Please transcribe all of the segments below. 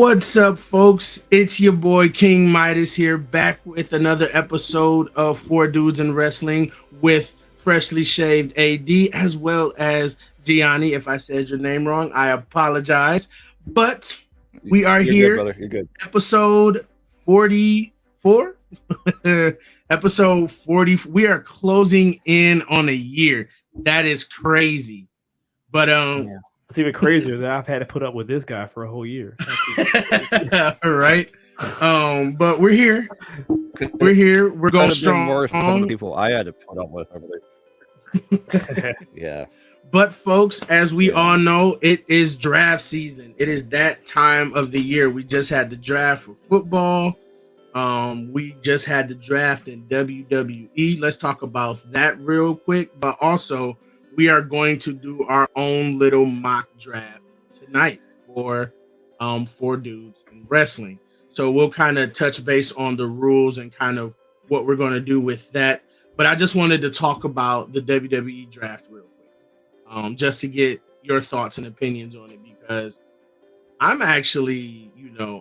What's up, folks? It's your boy King Midas here, back with another episode of Four Dudes in Wrestling with freshly shaved AD, as well as Gianni. If I said your name wrong, I apologize. But we are You're here, good, brother. You're good. Episode 44. Episode 40. We are closing in on a year. That is crazy. But Yeah. It's even crazier that I've had to put up with this guy for a whole year. right. But we're here. We're here. We're going strong. More some of the people I had to put up with over there. Yeah. But folks, as we all know, it is draft season. It is that time of the year. We just had the draft for football. We just had the draft in WWE. Let's talk about that real quick. But also, we are going to do our own little mock draft tonight for Four Dudes in Wrestling. So we'll kind of touch base on the rules and kind of what we're going to do with that. But I just wanted to talk about the WWE draft real quick, just to get your thoughts and opinions on it, because I'm actually,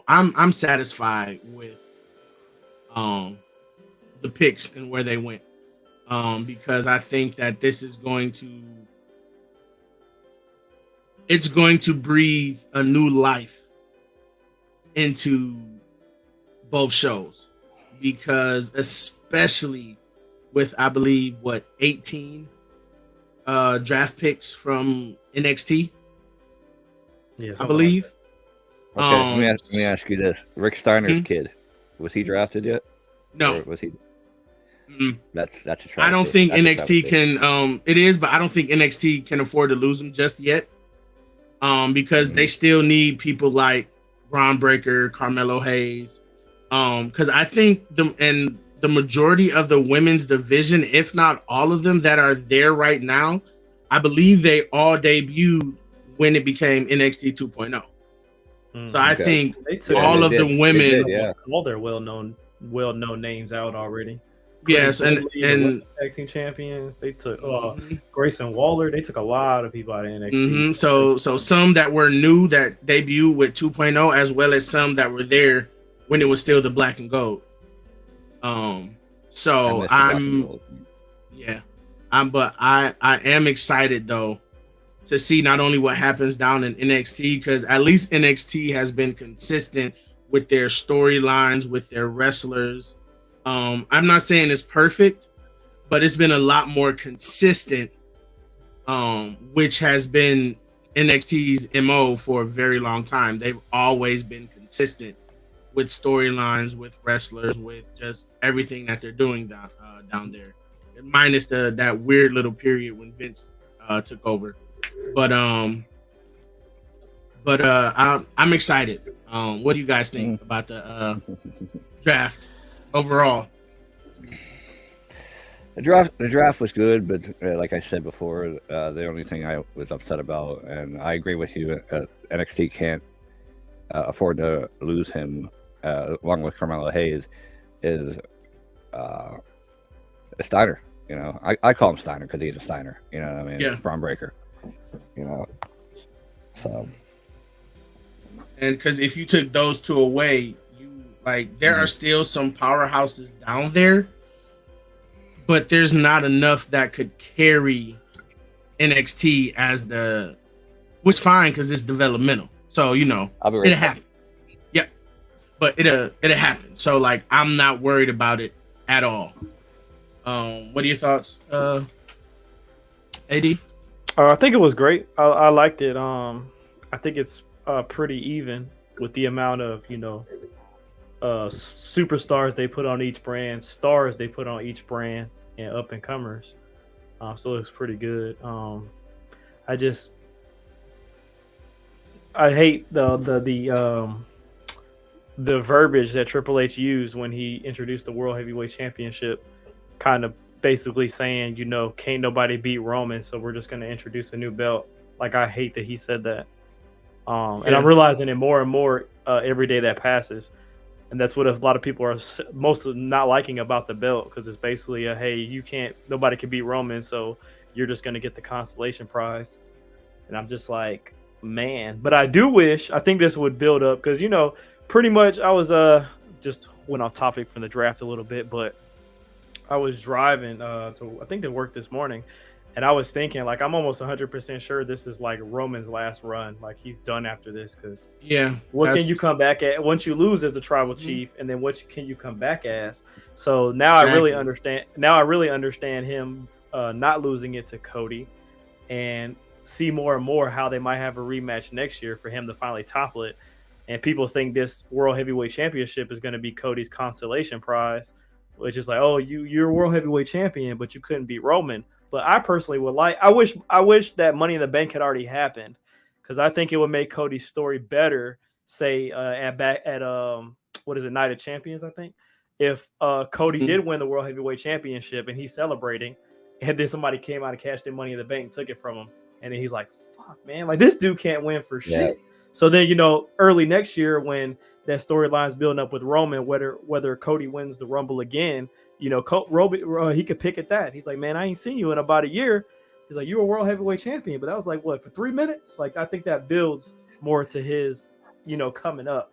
I'm satisfied with the picks and where they went. Because I think that this is going to breathe a new life into both shows, because especially with, I believe, 18 draft picks from NXT. Yes, I believe. Okay, let me ask you this: Rick Steiner's kid, was he drafted yet? No. Or was he? That's a travesty. I don't think NXT can. It is, but I don't think NXT can afford to lose him just yet. Because they still need people like Ron Breakker, Carmelo Hayes. Because I think the majority of the women's division, if not all of them that are there right now, I believe they all debuted when it became NXT 2.0. So I think all of the women, all their well-known names out already. Yes, and tag team champions. They took Grayson Waller. They took a lot of people out of NXT. So some that were new that debuted with 2.0, as well as some that were there when it was still the black and gold. So I am excited though to see not only what happens down in NXT, because at least NXT has been consistent with their storylines, with their wrestlers. I'm not saying it's perfect, but it's been a lot more consistent, which has been NXT's MO for a very long time. They've always been consistent with storylines, with wrestlers, with just everything that they're doing down there, minus that weird little period when Vince took over. But I'm excited. What do you guys think about the draft overall? The draft was good, but like I said before, the only thing I was upset about, and I agree with you, NXT can't afford to lose him, along with Carmelo Hayes, is Steiner. I call him Steiner because he's a Steiner. You know what I mean? Yeah. Braun Breaker. So. And because if you took those two away, there are still some powerhouses down there, but there's not enough that could carry NXT which fine because it's developmental. So it'll happen. Yep, but it'll happen. So I'm not worried about it at all. What are your thoughts, AD? I think it was great. I liked it. I think it's pretty even with the amount of superstars they put on each brand, stars they put on each brand, and up and comers. So it looks pretty good. I hate the verbiage that Triple H used when he introduced the World Heavyweight Championship, kind of basically saying, can't nobody beat Roman, so we're just going to introduce a new belt. I hate that he said that. And I'm realizing it more and more every day that passes. And that's what a lot of people are most not liking about the belt, because it's basically nobody can beat Roman, so you're just going to get the consolation prize. And I'm just like, Man, but I think this would build up because pretty much I was just went off topic from the draft a little bit, but I was driving to work this morning, and I was thinking like I'm almost 100% sure this is like Roman's last run, like he's done after this because what can you come back at once you lose as the tribal chief, and then what can you come back as? So now I really understand. Now I really understand him not losing it to Cody, and see more and more how they might have a rematch next year for him to finally topple it. And people think this World Heavyweight Championship is going to be Cody's consolation prize, which is like, oh, you're a World Heavyweight Champion, but you couldn't beat Roman. But I personally would I wish that Money in the Bank had already happened, because I think it would make Cody's story better. Say at what is it, Night of Champions? I think if Cody did win the World Heavyweight Championship and he's celebrating, and then somebody came out and cashed in Money in the Bank and took it from him. And then he's like, fuck, man, like this dude can't win for shit. Yeah. So then, early next year when that storyline's building up with Roman, whether Cody wins the Rumble again, he could pick at that. He's like, man, I ain't seen you in about a year. He's like, you're a World Heavyweight Champion. But that was like, what, for 3 minutes? Like, I think that builds more to his, coming up.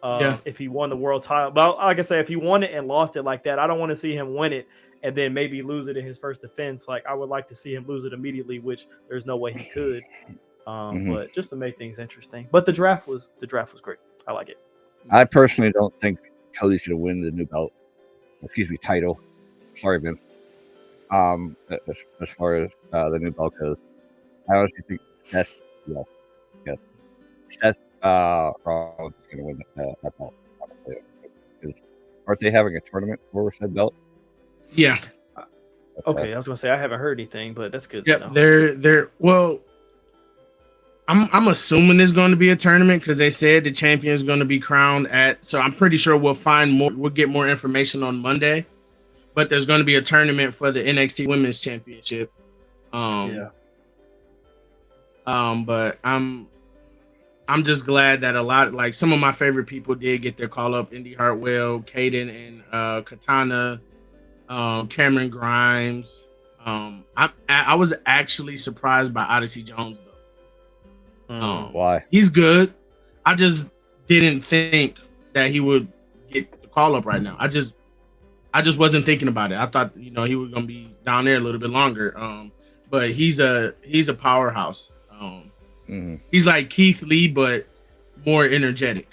If he won the world title. But like I said, if he won it and lost it like that, I don't want to see him win it and then maybe lose it in his first defense. Like, I would like to see him lose it immediately, which there's no way he could. But just to make things interesting. But the draft was great. I like it. I personally don't think Cody should win the new belt. Title. Sorry, Vince. As far as the new belt goes, I honestly think Seth Rollins is going to win that belt. Aren't they having a tournament for said belt? Yeah. Okay, I was gonna say I haven't heard anything, but that's good. Yeah, they're well. I'm assuming there's going to be a tournament because they said the champion is going to be crowned at. So I'm pretty sure we'll get more information on Monday. But there's going to be a tournament for the NXT Women's Championship. But I'm just glad that a lot, like some of my favorite people did get their call up. Indy Hartwell, Kaden, and Katana, Cameron Grimes. I was actually surprised by Odyssey Jones though. Why? He's good. I just didn't think that he would get the call up right now. I just wasn't thinking about it. I thought he was gonna be down there a little bit longer. But he's a powerhouse. He's like Keith Lee, but more energetic.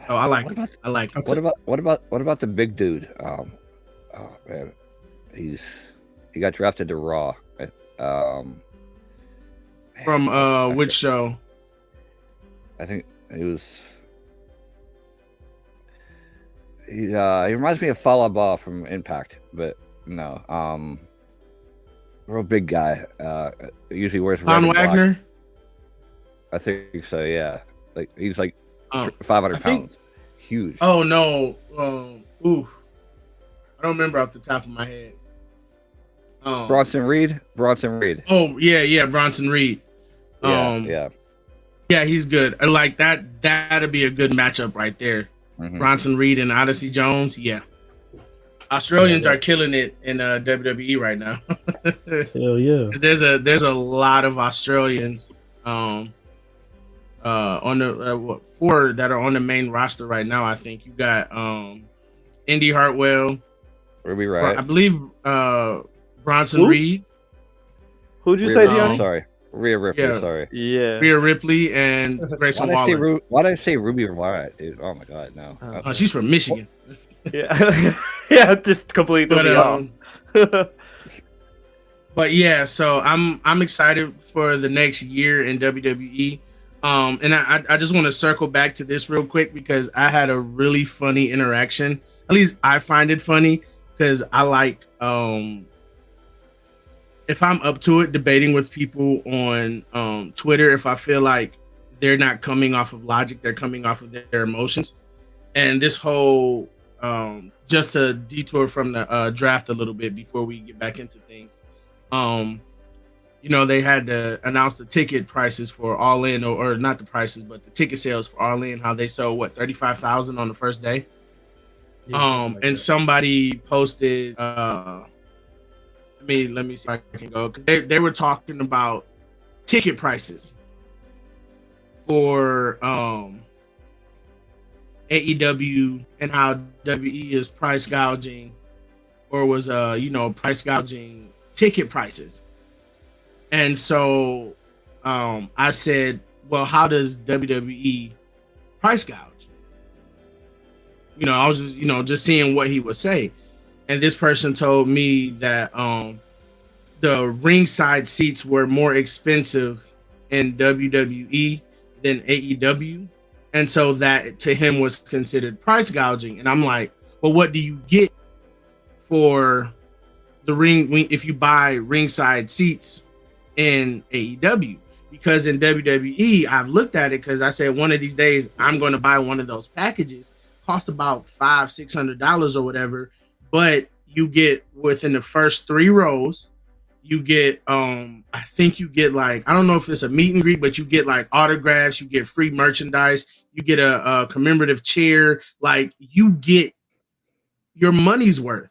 So I like it. I like it. What about the big dude? Oh man, he got drafted to Raw. From which show? I think he was. He reminds me of Falaba from Impact, but no. Real big guy. Usually wears Von Wagner. Black. I think so. Yeah, like he's like 500 pounds. Huge. Oh no. I don't remember off the top of my head. Bronson Reed. Oh yeah, Bronson Reed. Yeah, he's good. I like that. That'd be a good matchup right there. Bronson Reed and Odyssey Jones. Yeah, Australians are killing it in WWE right now. Hell yeah. There's a lot of Australians on the 4 that are on the main roster right now. I think you got Indy Hartwell, Ruby Riott, I believe Bronson Reed. Who'd you say, Gianni? Sorry, Rhea Ripley. Sorry, Rhea Ripley and Grayson Waller. Why did I say Ruby Riott, dude? Oh my god, no. She's from Michigan. Yeah, yeah, just completely off. But yeah, so I'm excited for the next year in WWE. And I just want to circle back to this real quick because I had a really funny interaction. At least I find it funny because I like if I'm up to it, debating with people on Twitter, if I feel like they're not coming off of logic, they're coming off of their emotions. And this whole just a detour from the draft a little bit before we get back into things. They had to announce the ticket prices for All In, or not the prices, but the ticket sales for All In, how they sold 35,000 on the first day. And somebody posted let me see if I can go, because they were talking about ticket prices for AEW and how WWE is price gouging or was price gouging ticket prices. And so I said, well, how does WWE price gouge? I was just seeing what he would say. And this person told me that the ringside seats were more expensive in WWE than AEW. And so that to him was considered price gouging. And I'm like, well, what do you get for the ring if you buy ringside seats in AEW? Because in WWE, I've looked at it because I said one of these days I'm going to buy one of those packages. Cost about $500-$600 or whatever, but you get within the first 3 rows, you get I think you get like, I don't know if it's a meet and greet, but you get like autographs, you get free merchandise, you get a commemorative chair, like you get your money's worth.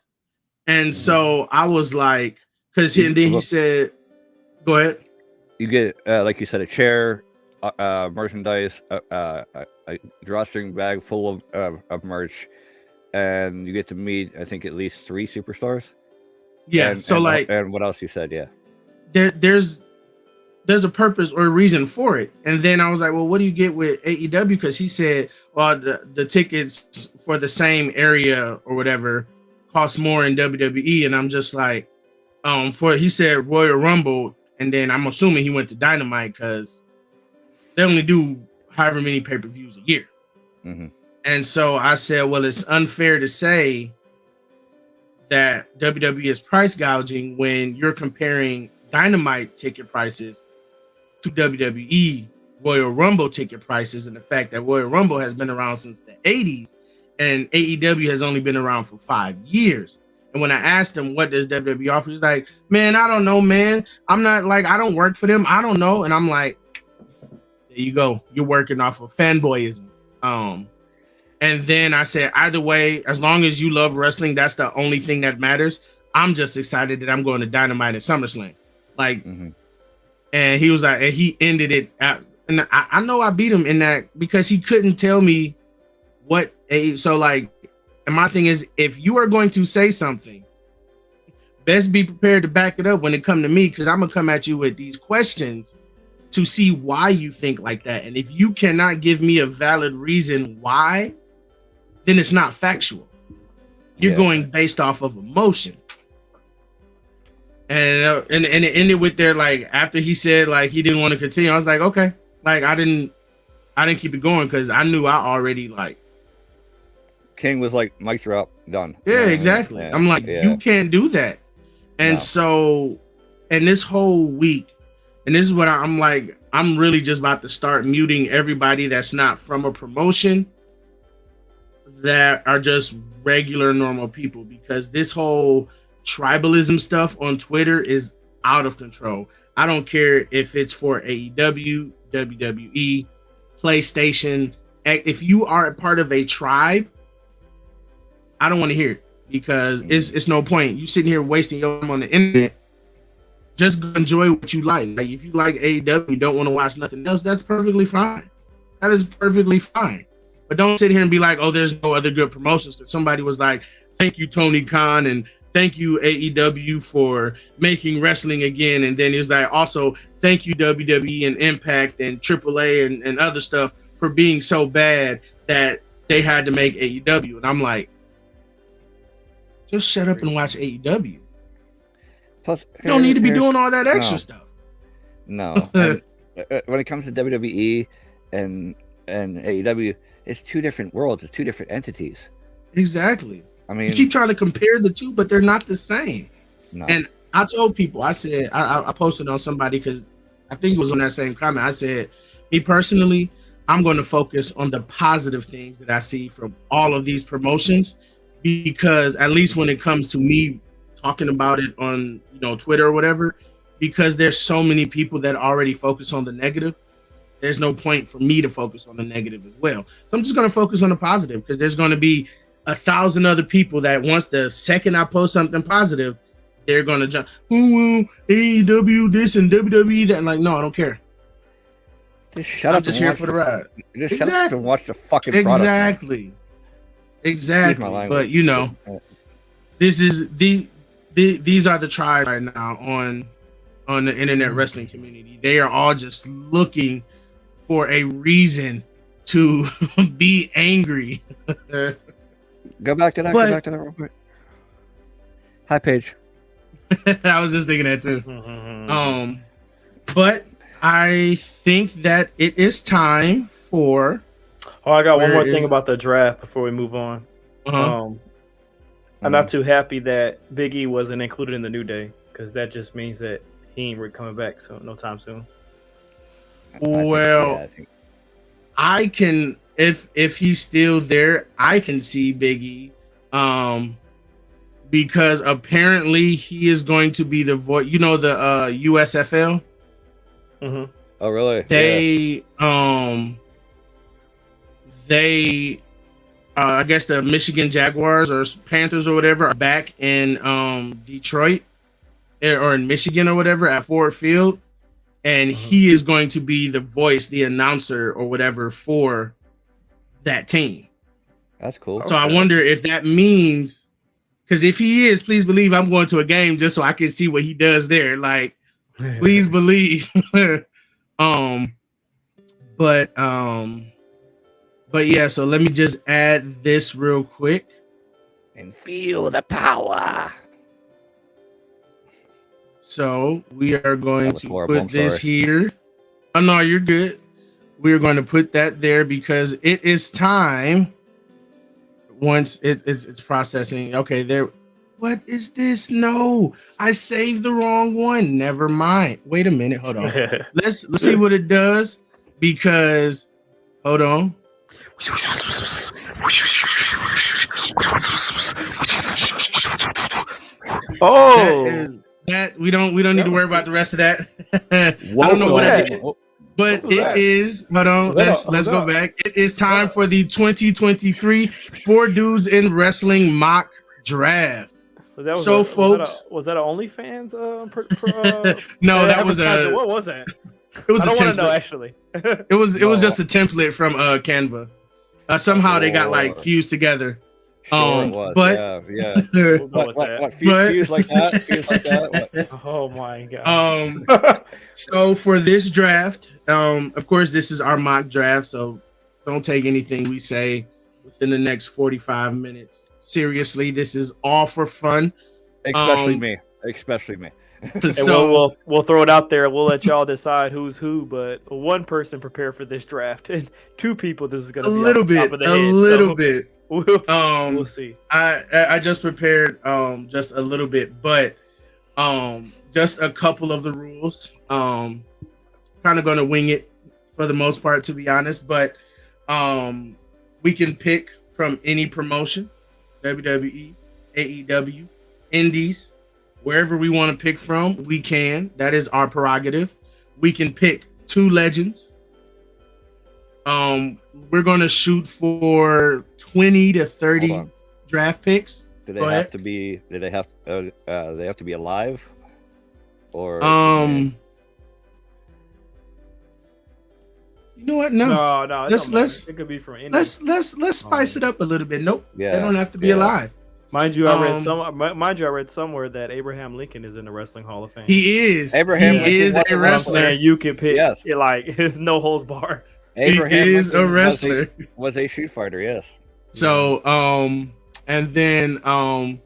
And so I was like, because then he said, go ahead. You get like you said, a chair, merchandise, a drawstring bag full of merch, and you get to meet, I think, at least 3 superstars. Yeah. And what else you said? Yeah. There's a purpose or a reason for it. And then I was like, well, what do you get with AEW? Because he said, well, the tickets for the same area or whatever cost more in WWE. And I'm just like, he said Royal Rumble, and then I'm assuming he went to Dynamite because they only do however many pay-per-views a year. Mm-hmm. And so I said, well, it's unfair to say that WWE is price gouging when you're comparing Dynamite ticket prices to WWE Royal Rumble ticket prices, and the fact that Royal Rumble has been around since the 80s and AEW has only been around for 5 years. And when I asked him, what does WWE offer? He's like, man, I don't know, man. I'm not like, I don't work for them. I don't know. And I'm like, there you go. You're working off of fanboyism. And then I said, either way, as long as you love wrestling, that's the only thing that matters. I'm just excited that I'm going to Dynamite and SummerSlam. Like, and he was like, and he ended it at, and I know I beat him in that because he couldn't tell me what so like, and my thing is, if you are going to say something, best be prepared to back it up when it come to me, because I'm gonna come at you with these questions to see why you think like that. And if you cannot give me a valid reason why, then it's not factual. You're going based off of emotion. And it ended with their, like, after he said like he didn't want to continue, I was like, okay, like I didn't keep it going because I knew I already like. King was like, mic drop, done. Yeah, exactly. Yeah. I'm like, you can't do that. And so, and this whole week, and this is what I'm like, I'm really just about to start muting everybody that's not from a promotion, that are just regular normal people, because this whole tribalism stuff on Twitter is out of control. I don't care if it's for AEW, WWE, PlayStation. If you are a part of a tribe, I don't want to hear it, because it's no point. You sitting here wasting your time on the internet. Just enjoy what you like. Like if you like AEW, you don't want to watch nothing else, that's perfectly fine. That is perfectly fine. But don't sit here and be like, oh, there's no other good promotions. Because somebody was like, thank you, Tony Khan, and thank you, AEW, for making wrestling again. And then he's like, also, thank you, WWE and Impact and AAA and other stuff for being so bad that they had to make AEW. And I'm like, just shut up and watch AEW. Plus, you don't need to be doing all that extra stuff. No. When it comes to WWE and AEW, it's 2 different worlds. It's 2 different entities. Exactly. I mean, you keep trying to compare the two, but they're not the same. No. And I told people, I said, I posted on somebody, because I think it was on that same comment. I said, me personally, I'm going to focus on the positive things that I see from all of these promotions, because at least when it comes to me talking about it on, Twitter or whatever, because there's so many people that already focus on the negative, there's no point for me to focus on the negative as well. So I'm just going to focus on the positive, because there's going to be 1,000 other people that once the second I post something positive, they're gonna jump. AEW this and WWE that. Like, no, I don't care. Just shut I'm up. just and here watch for the ride. Just shut up and watch the fucking product. Exactly. But you know, this is these are the tribes right now on the internet wrestling community. They are all just looking for a reason to be angry. Go back to that. Go back to that real quick. Hi, Paige. I was just thinking that too. But I think that it is time for. Oh, I got one more thing about the draft before we move on. I'm not too happy that Big E wasn't included in the New Day because that just means that he ain't coming back so no time soon. Well, I can if he's still there, I can see Big E, because apparently he is going to be the voice. You know the USFL. Mm-hmm. Oh, really? They I guess the Michigan Jaguars or Panthers or whatever are back in Detroit or in Michigan or whatever at Ford Field, and he is going to be the voice, the announcer or whatever for that team. That's cool. So I wonder if that means, because if he is, please believe I'm going to a game just so I can see what he does there. Like, please believe. But yeah, so let me just add this real quick. And feel the power. So we are going to horrible. put this here. Oh no, you're good. We're going to put that there because it is time. Once it's processing. Okay, there. What is this? No, I saved the wrong one. Never mind. Wait a minute. Hold on. Let's see what it does. Because hold on. Oh, that we don't need to worry about the rest of that. I don't know what I did, but it is. Hold on, let's go back. It is time for the 2023 Four Dudes in Wrestling mock draft. So, folks, was that an OnlyFans? No, that was a. What was that? It was I a don't want template. to know actually. It was just a template from Canva. Somehow they got like fused together. Sure it was. But yeah. What fuse like that? Fuse like that? What? Oh my god. So for this draft, of course, this is our mock draft. So don't take anything we say within the next 45 minutes seriously. This is all for fun. Especially me. So we'll throw it out there. We'll let y'all decide who's who. But one person prepare for this draft, and two people. This is going to be a little bit. We'll see. I just prepared just a little bit, but just a couple of the rules. Kind of going to wing it for the most part, to be honest. But we can pick from any promotion: WWE, AEW, Indies. Wherever we want to pick from, we can. That is our prerogative. We can pick two legends. We're going to shoot for 20 to 30 draft picks. Do they have to be? Do they have? They have to be alive, or you know what? No. Let's. It could be from any. Let's spice it up a little bit. Nope. Yeah, they don't have to be alive. Mind you, I read somewhere that Abraham Lincoln is in the Wrestling Hall of Fame. He is. Abraham Lincoln is a wrestler. And you can pick. Yes. It like it's no holds bar. Abraham he is Lincoln a wrestler. Was a shoot fighter. Yes. So and then 20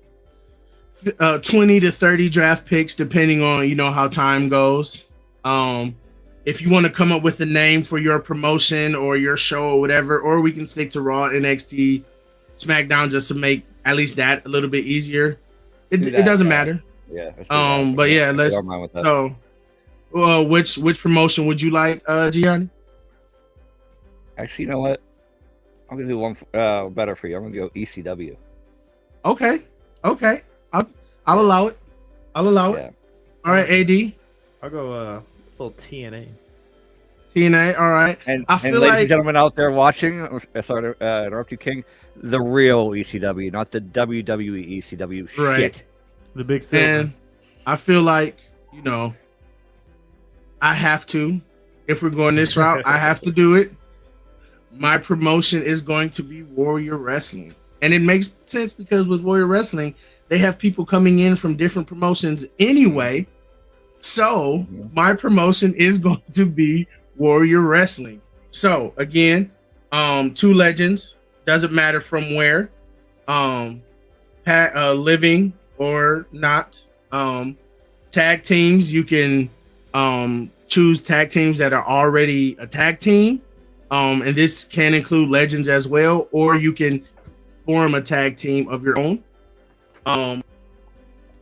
to 30 draft picks depending on how time goes. If you want to come up with a name for your promotion or your show or whatever, or we can stick to Raw, NXT, SmackDown just to make at least that a little bit easier. It doesn't matter. Yeah. But yeah, let's. So, which promotion would you like, Gianni? Actually, you know what? I'm gonna do one better for you. I'm gonna go ECW. Okay. I'll allow it. Yeah. All right, AD. I'll go little TNA. TNA. All right. And I feel ladies and gentlemen out there watching, sorry to interrupt you, King. The real ECW, not the WWE ECW right. shit. The big silver. And I feel like, you know, I have to. If we're going this route, I have to do it. My promotion is going to be Warrior Wrestling. And it makes sense because with Warrior Wrestling, they have people coming in from different promotions anyway. So my promotion is going to be Warrior Wrestling. So again, two legends, doesn't matter from where, living or not. Tag teams, you can choose tag teams that are already a tag team. And this can include legends as well, or you can form a tag team of your own.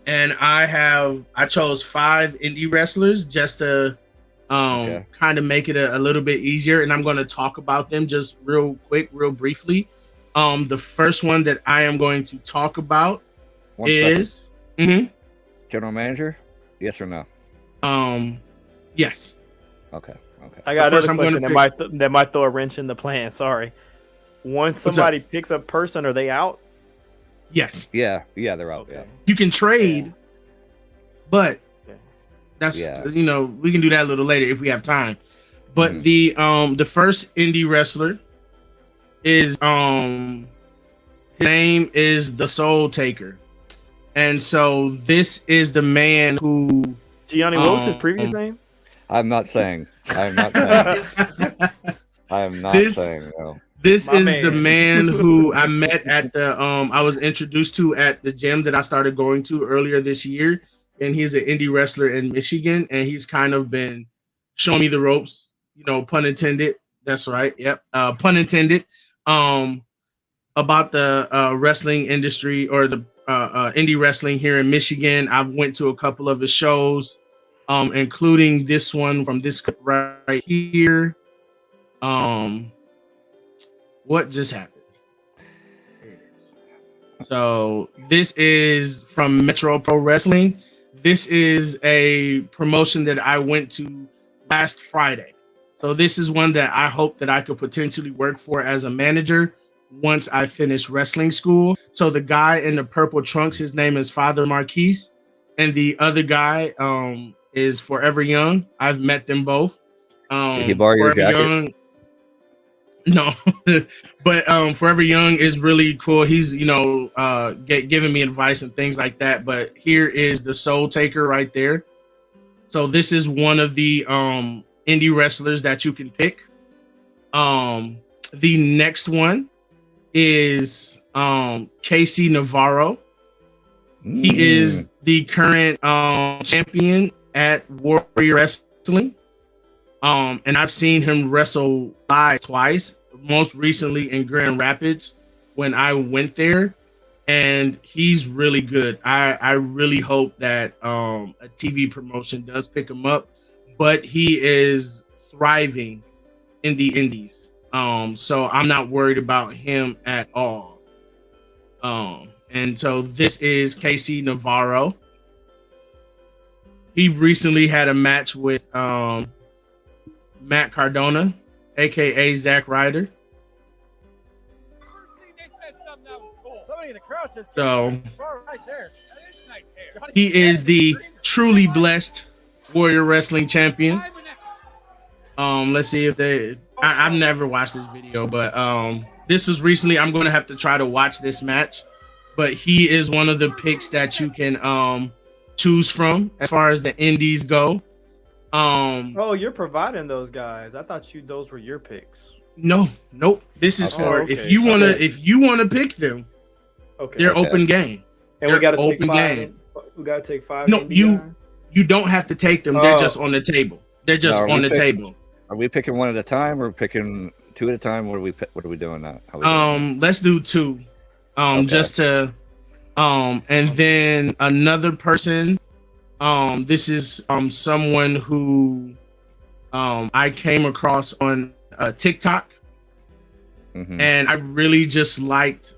And I chose 5 indie wrestlers just to kind of make it a little bit easier. And I'm going to talk about them just real quick, real briefly. The first one that I am going to talk about is general manager. Yes or no? Yes. Okay. I got another question that might throw a wrench in the plan. Sorry. Once somebody picks a person, are they out? Yes. Yeah, they're out. Okay. Yeah. You can trade, but that's we can do that a little later if we have time. But the first indie wrestler is his name is the Soul Taker. And so this is the man who Gianni, what was his previous name? I'm not saying. I am not saying. No. This is the man who I met at the I was introduced to at the gym that I started going to earlier this year, and he's an indie wrestler in Michigan, and he's kind of been showing me the ropes, pun intended. That's right. Yep. Pun intended. About the wrestling industry or the indie wrestling here in Michigan. I've went to a couple of his shows, including this one from this right here. What just happened? Here it is. So this is from Metro Pro Wrestling. This is a promotion that I went to last Friday. So this is one that I hope that I could potentially work for as a manager once I finish wrestling school. So the guy in the purple trunks, his name is Father Marquise, and the other guy is Forever Young. I've met them both. Did he borrow your jacket? No, but Forever Young is really cool. He's giving me advice and things like that. But here is the Soul Taker right there. So this is one of the indie wrestlers that you can pick. The next one is Casey Navarro. He is the current champion at Warrior Wrestling. And I've seen him wrestle live twice, most recently in Grand Rapids when I went there, and he's really good. I really hope that a TV promotion does pick him up, but he is thriving in the indies. So I'm not worried about him at all. And so this is Casey Navarro. He recently had a match with Matt Cardona, aka Zack Ryder. Somebody in the crowd says, so nice hair. That is nice hair. He is the truly blessed Warrior Wrestling champion. Let's see if I've never watched this video, but this was recently. I'm going to have to try to watch this match, but he is one of the picks that you can choose from as far as the indies go. Oh, you're providing those guys. I thought those were your picks. Nope. This is for if you wanna pick them. Okay. They're open game. And we gotta take 5. We gotta take 5. No, you don't have to take them. They're just on the table. They're just on the table. Are we picking one at a time or picking 2 at a time? What are we doing now? Let's do 2. Just to and then another person. This is someone who I came across on TikTok, and I really just liked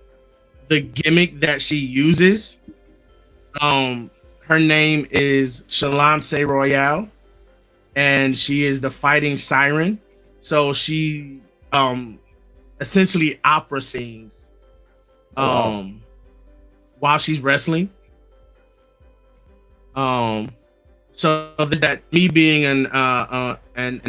the gimmick that she uses. Her name is Shalance Royale, and she is the fighting siren. So she essentially opera sings while she's wrestling. So there's that. Me being an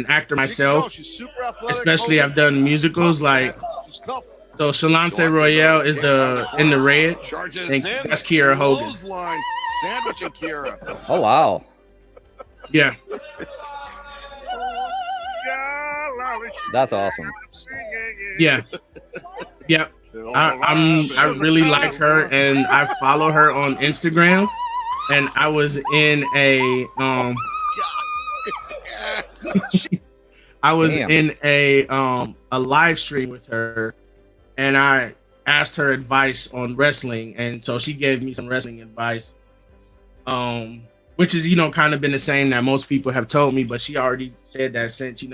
actor myself, She's super athletic, especially Hogan. I've done musicals like. She's tough. So Shalance Royale is in the red. Charges And in. that's Kiera Hogan. Clothesline. Sandwiching Kiera. Oh wow, Yeah. that's awesome. Yeah. Yeah. I really like her and I follow her on Instagram. And I was in a Damn. in a live stream with her and I asked her advice on wrestling and so she gave me some wrestling advice. Which is, kind of been the same that most people have told me, but she already said that since,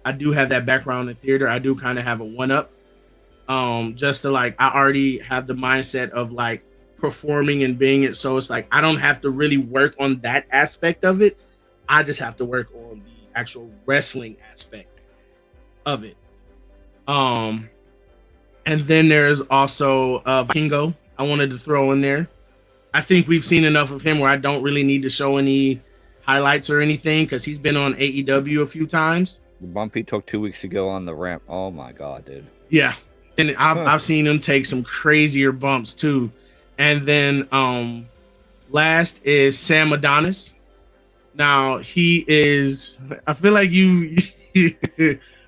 I do have that background in theater, I do kind of have a one-up. Just to I already have the mindset of performing and being it. So it's I don't have to really work on that aspect of it. I just have to work on the actual wrestling aspect of it. And then there's also Vikingo I wanted to throw in there. I think we've seen enough of him where I don't really need to show any highlights or anything because he's been on AEW a few times. The bump he took 2 weeks ago on the ramp. Oh my god, dude. Yeah. And I've seen him take some crazier bumps too. And then last is Sam Adonis. Now he is, I feel like you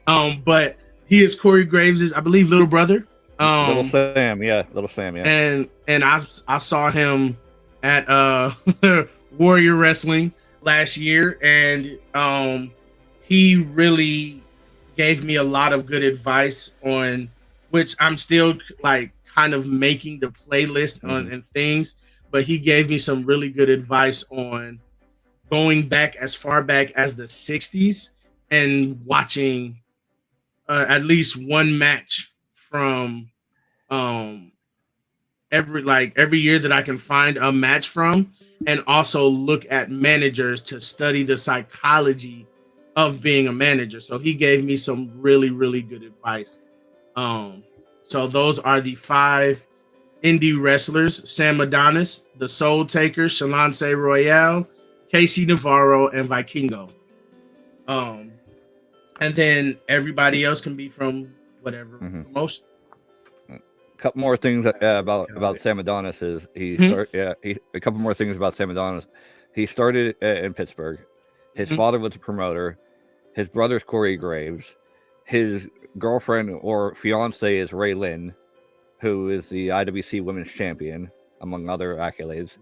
but he is Corey Graves' I believe little brother. Little Sam, yeah. And I saw him at Warrior Wrestling last year, and he really gave me a lot of good advice on which I'm still kind of making the playlist on and things, but he gave me some really good advice on going back as far back as the 60s and watching at least one match from every year that I can find a match from, and also look at managers to study the psychology of being a manager. So he gave me some really, really good advice. So those are the 5 indie wrestlers: Sam Adonis, the Soul Taker, Shalance Royale, Casey Navarro, and Vikingo. And then everybody else can be from whatever promotion. Couple more things about Sam Adonis is a couple more things about Sam Adonis. He started in Pittsburgh. His father was a promoter. His brother's Corey Graves. His girlfriend or fiance is Ray Lynn, who is the IWC Women's Champion, among other accolades.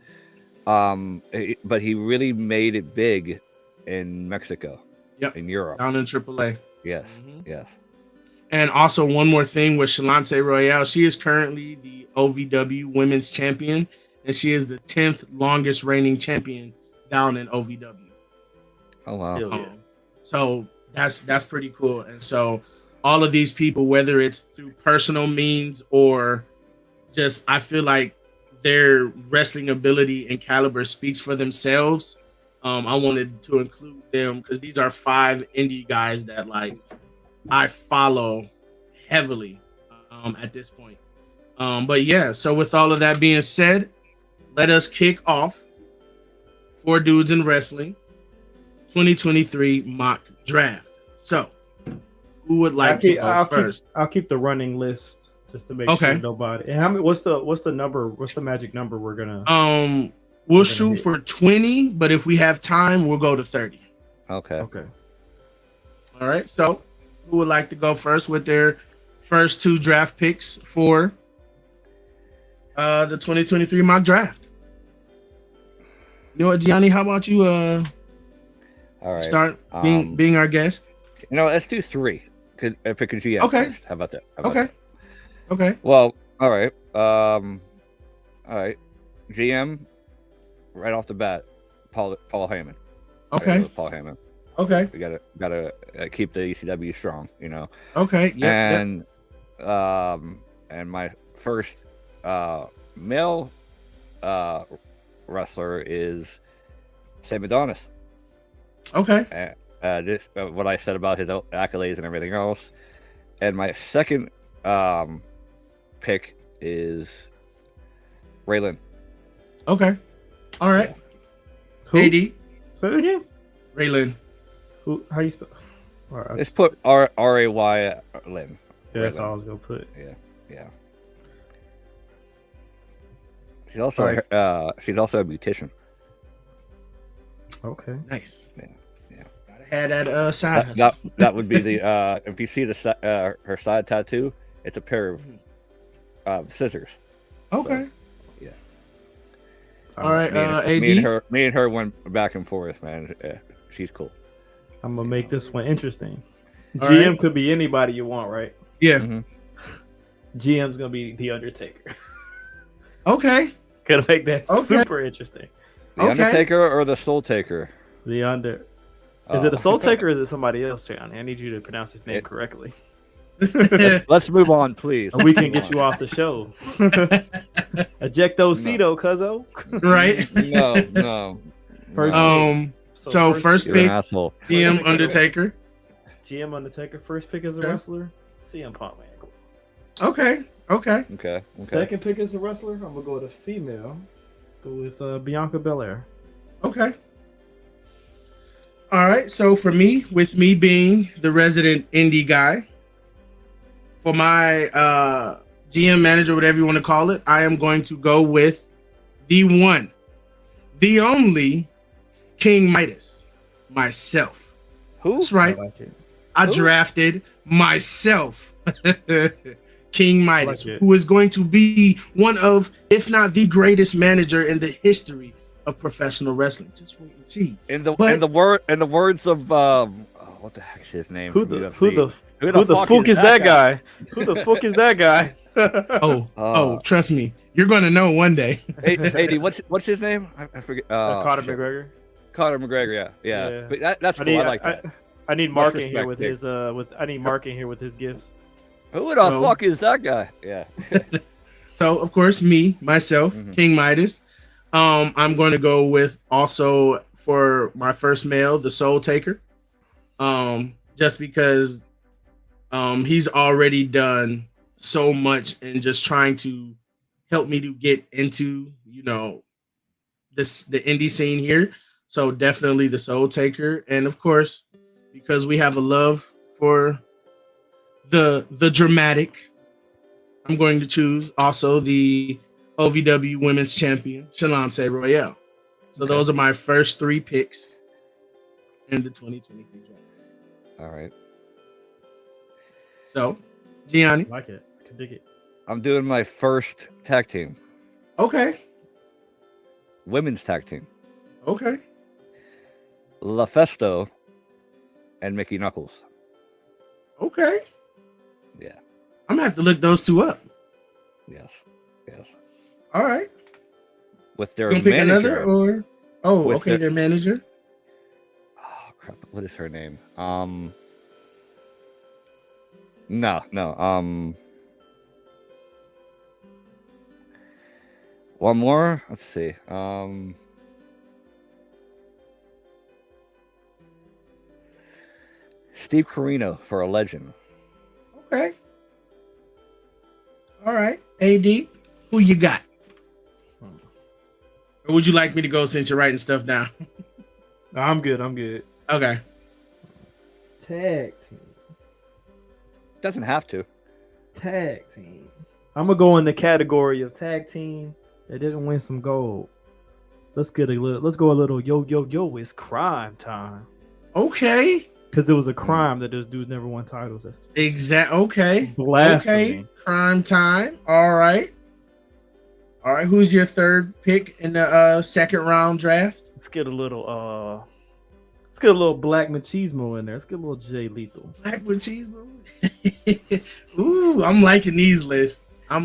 But he really made it big in Mexico, in Europe, down in AAA. Yes, yes. And also one more thing with Shalance Royale, she is currently the OVW Women's Champion, and she is the 10th longest reigning champion down in OVW. Oh wow! So that's pretty cool. And so all of these people, whether it's through personal means or just, I feel like their wrestling ability and caliber speaks for themselves. I wanted to include them because these are 5 indie guys that I follow heavily at this point. But yeah, so with all of that being said, let us kick off 4 Dudes in Wrestling 2023 mock draft. So who would like to go first? I'll keep the running list just to make sure nobody. And how many? What's the number? What's the magic number we're gonna? We'll shoot for 20, but if we have time, we'll go to 30. Okay. All right. So who would like to go first with their first 2 draft picks for the 2023 mock draft? You know what, Gianni? How about you all right. Start being our guest? Let's do 3. Cause pick a GM. Okay. First. How about that? Okay. Well, all right. All right. GM, right off the bat, Paul Heyman. Okay. Paul Heyman. Okay. We gotta keep the ECW strong, Okay. Yeah. And and my first male wrestler is Sam Adonis. Okay. This what I said about his accolades and everything else. And my second pick is Raylan. Okay. All right. Who? AD, Say it again. Raylan. Who? How you spell? All right, Let's put R-A-Y Lynn. yeah, that's Raylan. all I was gonna put. Yeah. She's also a beautician. Okay. Nice. Yeah. Gotta have that side hustle. That would be the if you see her side tattoo, it's a pair of scissors. Okay. Yeah. All right, AD. Me and her went back and forth, man. Yeah, she's cool. I'm gonna make this one interesting. All GM right. could be anybody you want, right? Yeah. Mhm. GM's gonna be the Undertaker. Okay. Gonna make that Okay. super interesting. The Okay. Undertaker or the Soul Taker? The Under. Is it Oh. a Soul Taker or is it somebody else, Johnny? I need you to pronounce his name correctly. Let's move on, please. And we can get you off the show. Ejectocito, cuzzo. Right. No. First no. So first You're an pick, asshole. GM Undertaker. GM Undertaker. First pick as a Okay. wrestler. CM Punk, man. Okay. Okay. Second pick as a wrestler. I'm gonna go with a female. Go with Bianca Belair. Okay. All right. So for me, with me being the resident indie guy, for my GM manager, whatever you want to call it, I am going to go with the one, the only King Midas, myself. Who? That's right. I like it. I Who? drafted myself. King Midas, like it. who is going to be one of, if not the greatest manager in the history of professional wrestling. Just wait and see. In the But- in the words of what the heck's his name? Who from the UFC? who the fuck is that guy? Who the fuck is that guy? Oh, trust me, you're going to know one day. AD, what's his name? I forget. Conor shit. McGregor. Conor McGregor. Yeah. Yeah. But that's cool. I like that. I need Mark in here respect, with Nick. his I need Mark in here with his gifts. Who the So- fuck is that guy? Yeah. So, of course, myself, Mhm. King Midas. I'm going to go with also for my first male, the Soul Taker. Just because he's already done so much in just trying to help me to get into, the indie scene here. So definitely the Soul Taker. And of course, because we have a love for the dramatic, I'm going to choose also the OVW Women's Champion, Shalonce Royale. So Okay. those are my first three picks in the 2023 draft. All right. So, Gianni. I like it. I can dig it. I'm doing my first tag team, Okay. women's tag team, Okay. LaFesto and Mickey Knuckles. Okay. Yeah. I'm going to have to look those two up. Yes. All right. With their You going to pick manager. another or? Oh, With okay. the- Their manager. Oh crap! What is her name? No. One more. Let's see. Steve Carino for a legend. Okay. All right. AD, who you got? Or would you like me to go since you're writing stuff down? I'm good. Okay. Tag team. Doesn't have to. Tag team. I'm gonna go in the category of tag team that didn't win some gold. Let's go a little yo. It's crime time. Okay. Because it was a crime that those dudes never won titles. That's Okay. blasphemy. Okay. Crime time. All right. All right. Who's your third pick in the second round draft? Let's get a little Black Machismo in there. Let's get a little Jay Lethal. Black with cheese boo. Ooh, I'm liking these lists. Hell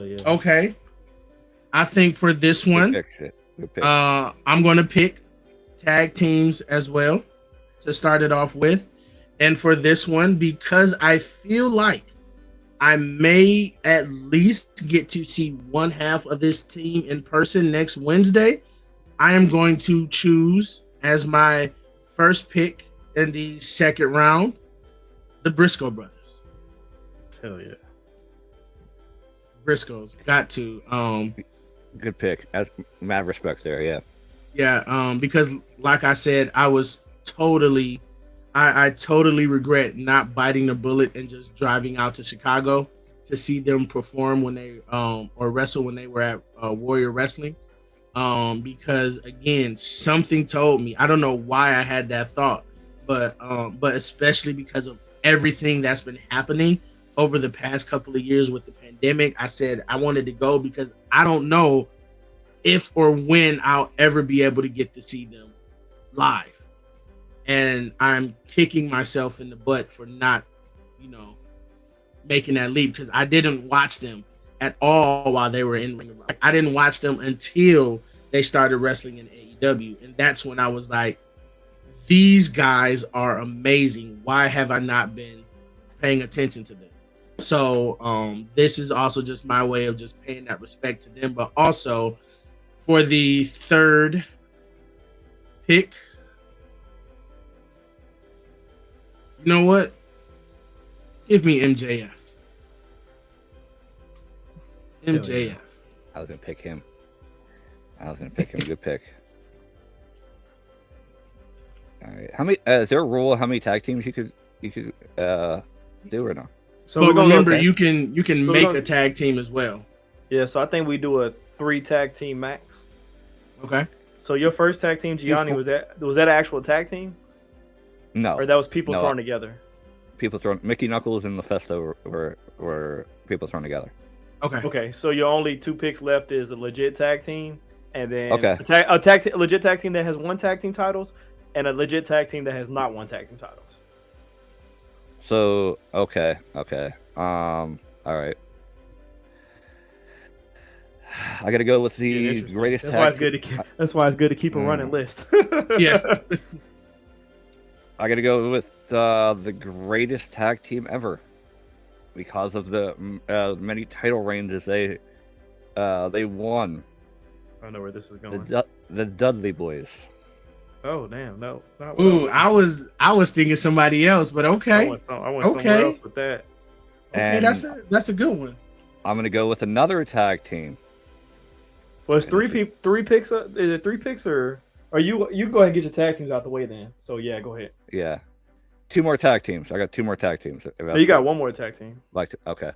yeah. Okay. I think for this one, Good pick. Good pick. I'm going to pick tag teams as well to start it off with. And for this one, because I feel like I may at least get to see one half of this team in person next Wednesday, I am going to choose as my first pick in the second round, the Briscoe brothers. Hell yeah. Briscoes got to. Good pick. As mad respect there. Yeah. Yeah, because like I said, I totally regret not biting the bullet and just driving out to Chicago to see them perform when they or wrestle when they were at Warrior Wrestling. Because again, something told me, I don't know why I had that thought, but especially because of everything that's been happening over the past couple of years with the pandemic, I said I wanted to go because I don't know if or when I'll ever be able to get to see them live. And I'm kicking myself in the butt for not, making that leap because I didn't watch them at all while they were in Ring of Honor. I didn't watch them until they started wrestling in AEW. And that's when I was like, these guys are amazing. Why have I not been paying attention to them? So this is also just my way of just paying that respect to them. But also for the third pick, you know what? Give me MJF. MJF. I was gonna pick him. Good pick. All right. How many? Is there a rule of how many tag teams you could do or no? So But we're gonna remember, look at- you can so we're make gonna- a tag team as well. Yeah, so I think we do a 3 tag team max. Okay. So your first tag team, Gianni, was that an actual tag team, No. or that was people No. thrown together? People thrown. Mickey Knuckles and LaFesto were people thrown together. Okay. Okay, so your only 2 picks left is a legit tag team, and then Okay. a legit tag team that has 1 tag team titles, and a legit tag team that has not 1 tag team titles. So okay. All right. I gotta go with the Interesting. greatest. That's tag why it's team- good to keep. That's why it's good to keep a running list. Yeah. I gotta go with the greatest tag team ever because of the many title reigns they won. I don't know where this is going. The Dudley Boys. Oh damn, no. Not Ooh, I was thinking somebody else, but I okay. went somewhere else with that. Okay, And that's a good one. I'm gonna go with another tag team. Well, it's 3 picks. Is it 3 picks or you go ahead and get your tag teams out the way then? So yeah, go ahead. Yeah, 2 more tag teams. I got 2 more tag teams. Oh, you got 1 more tag team Okay.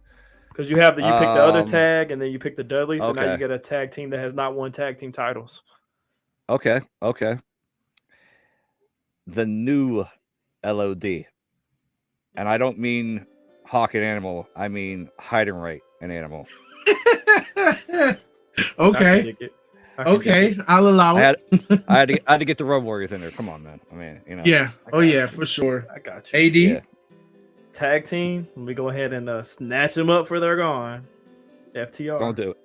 because you have you pick the other tag and then you pick the Dudley. So now okay. you get a tag team that has not won tag team titles. Okay. The new LOD, and I don't mean Hawk and Animal. I mean Hide and Right and Animal. I Okay. can dig it. I can dig Okay. it. I'll allow I it. had to get the Road Warriors in there. Come on, man. I mean, Yeah. Oh yeah, for sure. I got you. AD. Yeah. Tag team. Let me go ahead and snatch them up for they're gone. FTR. Don't do it.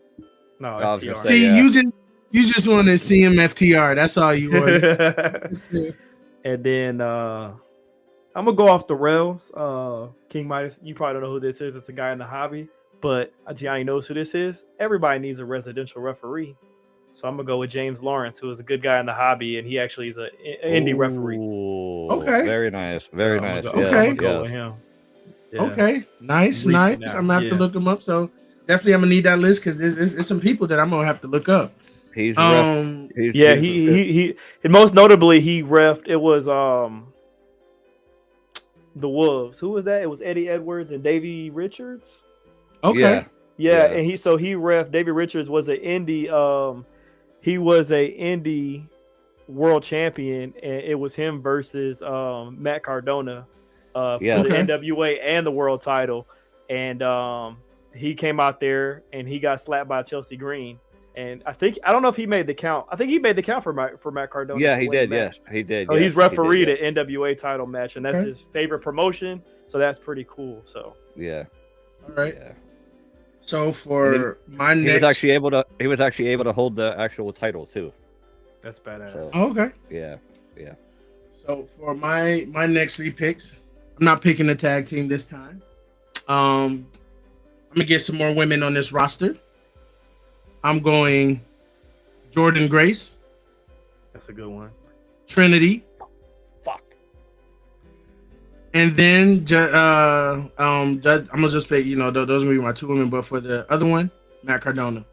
No, I was gonna FTR. say, See, yeah. you just want to see him FTR. That's all you want. And then I'm gonna go off the rails. King Midas, you probably don't know who this is. It's a guy in the hobby, but Gianni knows who this is. Everybody needs a residential referee, so I'm gonna go with James Lawrence, who is a good guy in the hobby, and he actually is an indie referee. Ooh, Okay. Very nice. Very So I'm nice. gonna go- Yeah, I'm gonna Okay. go yeah. with him. Yeah. Okay. Nice. Reaching Nice. out, I'm gonna have to yeah. look him up. So definitely, I'm gonna need that list because there's some people that I'm gonna have to look up. He's he's Yeah, he's- he most notably he refed. It was the Wolves. Who was that? It was Eddie Edwards and Davey Richards. Okay. Yeah. Yeah, Yeah. and he ref. Davey Richards was an indie. He was a indie world champion, and it was him versus Matt Cardona for Yeah. the Okay. NWA and the world title. And he came out there and he got slapped by Chelsea Green. And I don't know if he made the count. I think he made the count for Matt Cardona. Yeah, to he win the did. Yeah, match. he did. So yes, he's he did, refereed yeah. an NWA title match, and that's Okay. his favorite promotion. So that's pretty cool. So Yeah. All right. Yeah. So for my He next, was actually able to hold the actual title too. that's badass. So- Oh, okay. Yeah. So for my next 3 picks, I'm not picking a tag team this time. I'm gonna get some more women on this roster. I'm going Jordan Grace, That's a good one. Trinity, Fuck. and then I'm gonna just pick. Those are gonna be my 2 women. But for the other one, Matt Cardona.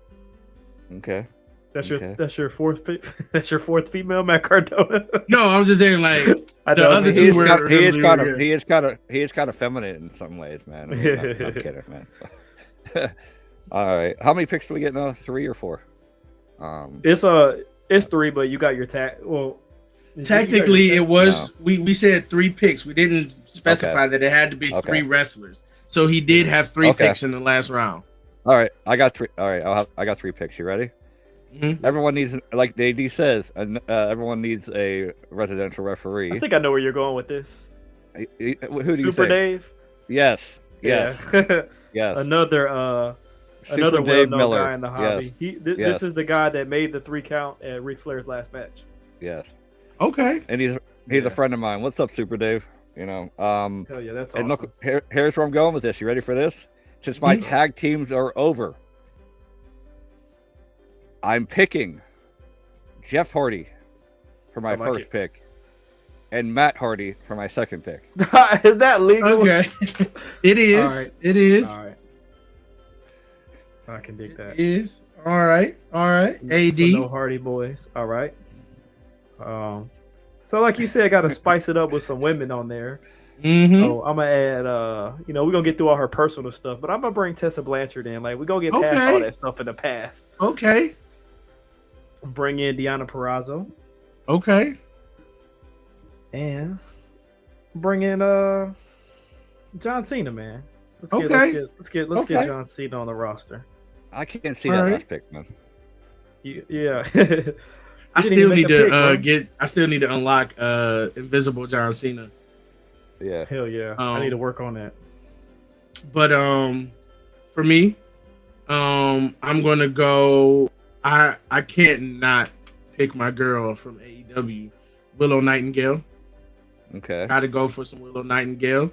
Okay. That's your Okay. that's your fourth that's your fourth female, Matt Cardona. No, I was just saying like I the know, other man. two were. He is kind of yeah. he is kind of feminine in some ways, man. I mean, I'm kidding, man. All right. How many picks do we get now? 3 or 4? It's 3, but you got your tag. Well, Technically, it was we said 3 picks. We didn't specify that it had to be Okay. 3 wrestlers. So he did have 3 Okay. picks in the last round. All right. I got 3. All right. I got 3 picks. You ready? Mhm. Everyone needs, like AD says, everyone needs a residential referee. I think I know where you're going with this. Who do you Super think? Dave. Yes. Yes. Yeah. Yes. another Super Dave well-known Miller. guy in the hobby. Yes. This Yes. is the guy that made the 3 count at Ric Flair's last match. Yes. Okay. And he's Yeah. a friend of mine. What's up, Super Dave? You know. Hell yeah, that's And awesome. look, here's where I'm going with this. You ready for this? Since my tag teams are over, I'm picking Jeff Hardy for my I like first it. pick, and Matt Hardy for my second pick. Is that legal? Okay. It is. All right. It is. All right. I can dig It that. is. All right. All right. AD. So no Hardy boys. All right. So like you said, got to spice it up with some women on there. Mhm. So I'm gonna add, we're gonna get through all her personal stuff, but I'm gonna bring Tessa Blanchard in. Like we're gonna get past Okay. all that stuff in the past. Okay. Bring in Deonna Purrazzo Okay. and bring in John Cena, man. Let's Okay. get Okay. John Cena on the roster. I can't see All that right. last pick, man. Yeah. I didn't still even need make a pick, to bro. I still need to unlock Invisible John Cena. Yeah. Hell yeah. I need to work on that. But for me, I'm gonna go. I can't not pick my girl from AEW, Willow Nightingale. Okay. Gotta go for some Willow Nightingale.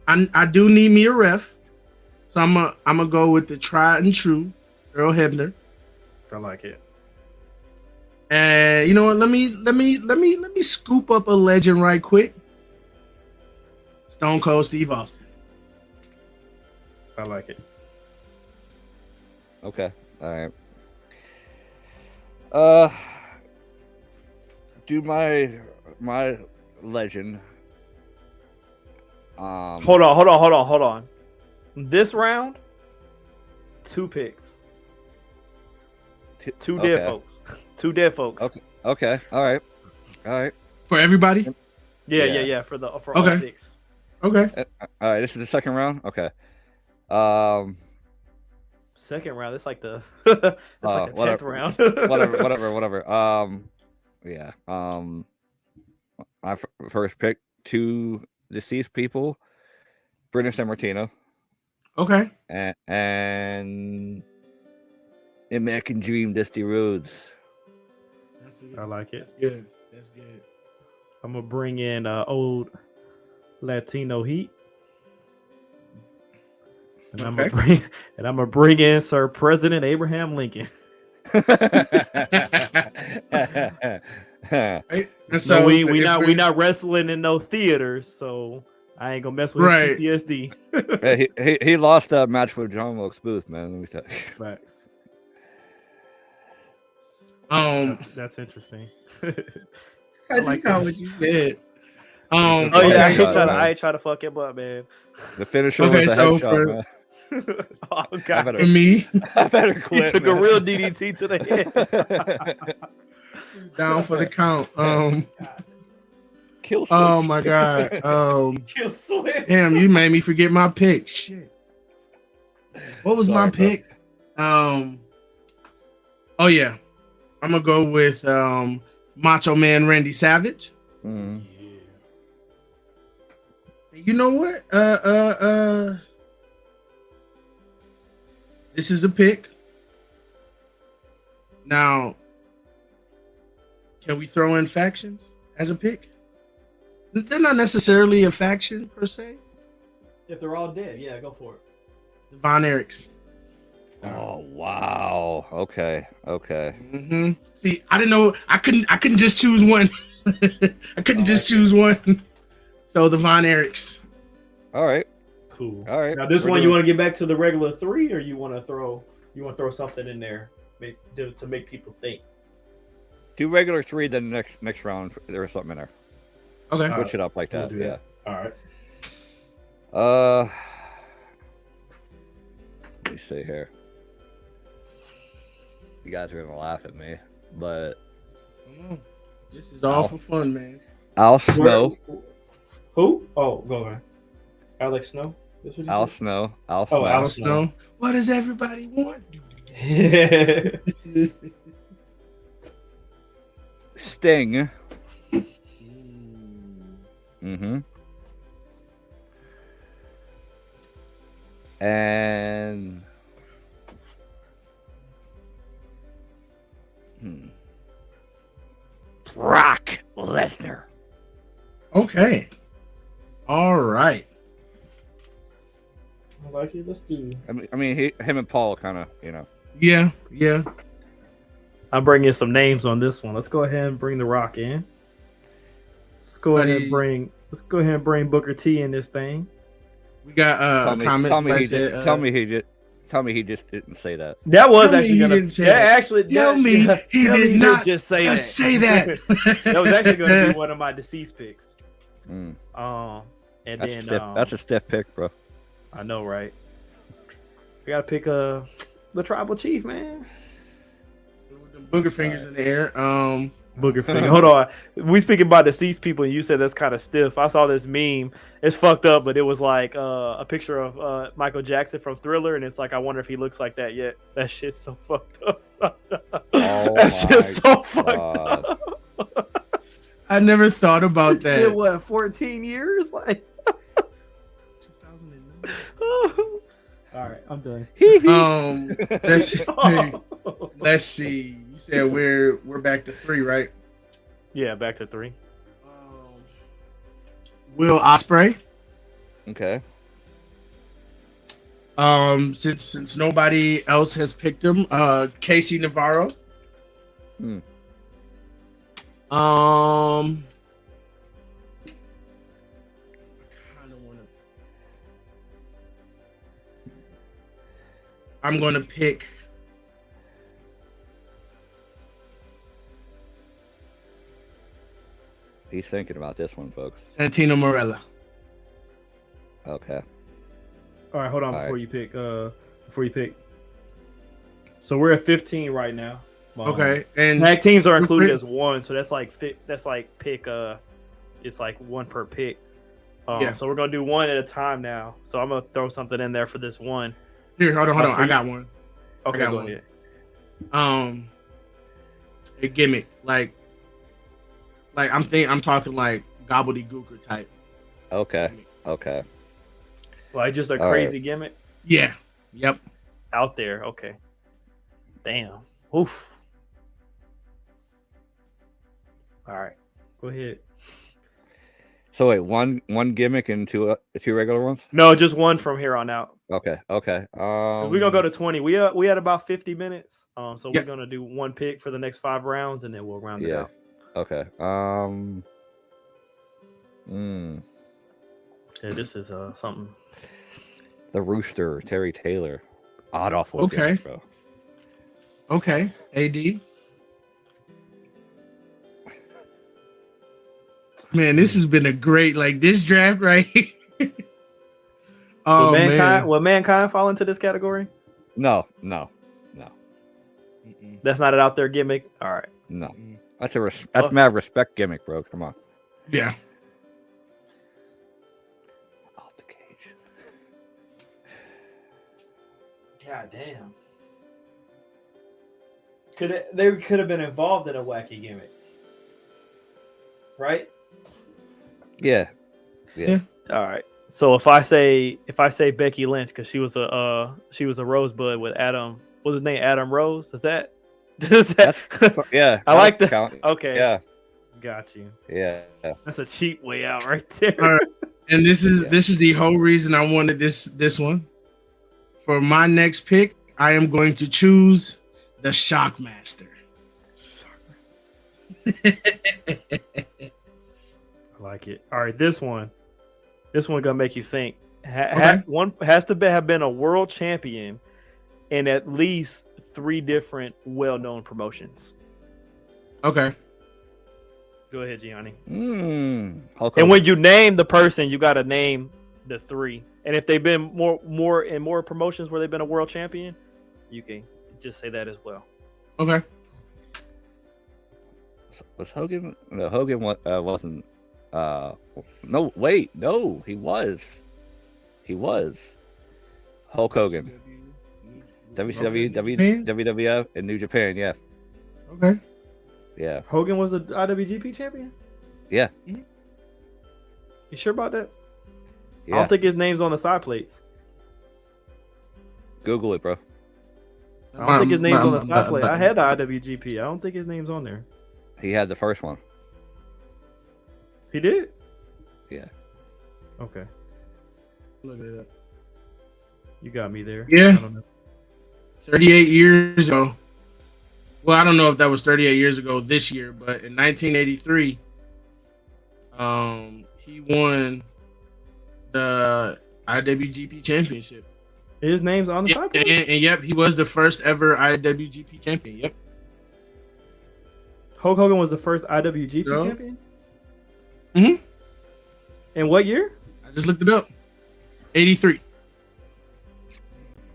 I do need me a ref, so I'm gonna go with the tried and true Earl Hebner. I like it. And you know what? Let me scoop up a legend right quick. Stone Cold Steve Austin. I like it. Okay. All right. Do my legend. Hold on. This round, 2 picks. Two dead okay. folks. 2 dead folks. Okay. Okay. All right. For everybody? Yeah. For all Okay. 6. Okay. All right. This is the second round. Okay. Second round. It's like the it's like the 10th whatever. round. whatever. Yeah. My first pick, 2 deceased people, Britta Sammartino Okay. and American Dream, Dusty Rhodes. I like it. That's good. That's good. I'm gonna bring in old Latino heat. And I'm gonna bring in Sir President Abraham Lincoln. Right? And So we if not wrestling in no theaters, so I ain't gonna mess with Right. his PTSD. Hey, he lost that match with John Wilkes Booth, man. Let me tell you. Facts. That's interesting. I just like got this. what you said. Oh, Oh yeah, Okay, so- I ain't try to fuck him up, man. The finisher Okay, was a so headshot, for- man. Oh I god, better- For me, I better he quit. took a man. real DDT to the head. down for the count. Kill Oh switch. my god. Kill switch. Damn, you made me forget my pick. Shit. What was my Sorry, bro. pick? Oh yeah. I'm gonna go with Macho Man Randy Savage. Mm. You know what? This is a pick. Now, can we throw in factions as a pick? They're not necessarily a faction per se. If they're all dead, yeah, go for it. The Von Erichs. Oh wow. Okay. Mm-hmm. See, I didn't know. I couldn't just choose one. I couldn't just choose one. So the Von Erichs. All right. Cool. All right. Now this We're one, you doing- want to get back to the regular 3, or you want to throw something in there? to make people think. Do regular 3, then next round there's something in there. Okay. Switch it up like We'll that. do Yeah. that. All right. Let me see here. You guys are gonna laugh at me, but This is all for fun, man. Al Snow. Who? Oh, go ahead. Alex Snow. This what you Al said? Snow. Al Oh, Snow. Al Al Snow. What does everybody want? Sting. Mm-hmm. And Brock Lesnar. Okay. All right. I like it. Let's do. I mean, him and Paul kind of, Yeah. I'm bringing some names on this one. Let's go ahead and bring The Rock in. Let's go ahead and bring Booker T in this thing. We got a comment. Somebody said, tell me he just didn't say that. That was Tell me actually he gonna, didn't say that. that. Actually, Tell me he tell did me not just say that. just say that. That was actually going to be one of my deceased picks. Mm. And That's then that's a stiff pick, bro. I know, right? We gotta pick the tribal chief, man. Booger fingers in the air. Booger finger. Hold on. We speaking about deceased people, and you said that's kind of stiff. I saw this meme. It's fucked up, but it was like a picture of Michael Jackson from Thriller, and it's like, I wonder if he looks like that yet. That shit's so fucked up. That shit's so fucked up. I never thought about that. It, what, 14 years? Like 2009. All right, I'm done. Let's see. You said we're back to 3, right? Yeah, back to 3. Will Ospreay. Okay. Since nobody else has picked him, Casey Navarro. Hmm. I kind of want to. I'm going to pick. He's thinking about this one, folks. Santino Marella. Okay. All right, hold on All before right. you pick. So we're at 15 right now. Okay, and Tag teams are included as one, so that's like pick. It's like one per pick. Yeah. So we're gonna do one at a time now. So I'm gonna throw something in there for this one. here, hold on. for I you. got one. Okay, got go one. ahead. A gimmick like I'm talking like gobbledygooker type. Okay. Okay. Like just a All crazy gimmick Yeah. Yep. out there. Okay. Damn. Oof. All right. Go ahead. So wait, one gimmick and two regular ones. No, just one from here on out. Okay. Okay. We're gonna go to 20. We had about 50 minutes. So Yeah. we're gonna do one pick for the next 5 rounds, and then we'll round it Yeah. out. Okay. Yeah, this is something. The Rooster, Terry Taylor, odd awful. Okay. gimmick, bro. Okay. AD. Man, this has been a great this draft right here. Oh man. Will Mankind fall into this category? No. That's not an out there gimmick. All right. No. That's mad respect gimmick, bro. Come on. Yeah. Off the cage. God damn. They could have been involved in a wacky gimmick, right? Yeah. All right. So if I say Becky Lynch because she was a Rosebud with Adam, what's his name? Adam Rose. Does that? Yeah. I like that. Count. Okay. Yeah. Got you. Yeah. That's a cheap way out right there. All right. And this is the whole reason I wanted this one. For my next pick, I am going to choose the Shockmaster. I like it. All right, this one gonna make you think. Okay. One has to have been a world champion in at least 3 different well-known promotions. Okay. Go ahead, Gianni. Hulk And Hogan. when you name the person, you got to name the 3. And if they've been more in more promotions where they've been a world champion, you can just say that as well. Okay. Was Hogan? No, Hogan wasn't. No, wait, no, he was. He was. Hulk Hogan. WCW, Japan? WWF, and New Japan. Yeah, Okay. yeah, Hogan was the IWGP champion? yeah, You sure about that? I yeah. don't think his name's on the side plates. Google it, bro. I don't think his name's on the side plate. I had the IWGP. I don't think his name's on there. He had the first one. He did? Yeah. Okay. Look at that. You got me there. Yeah. I don't know. 38 years ago. Well, I don't know if that was 38 years ago this year, but in 1983, he won the IWGP Championship. His name's on the Yeah, side plate? and yep, he was the first ever IWGP champion. Yep. Hulk Hogan was the first IWGP So? champion? Mhm. In what year? I just looked it up. 83.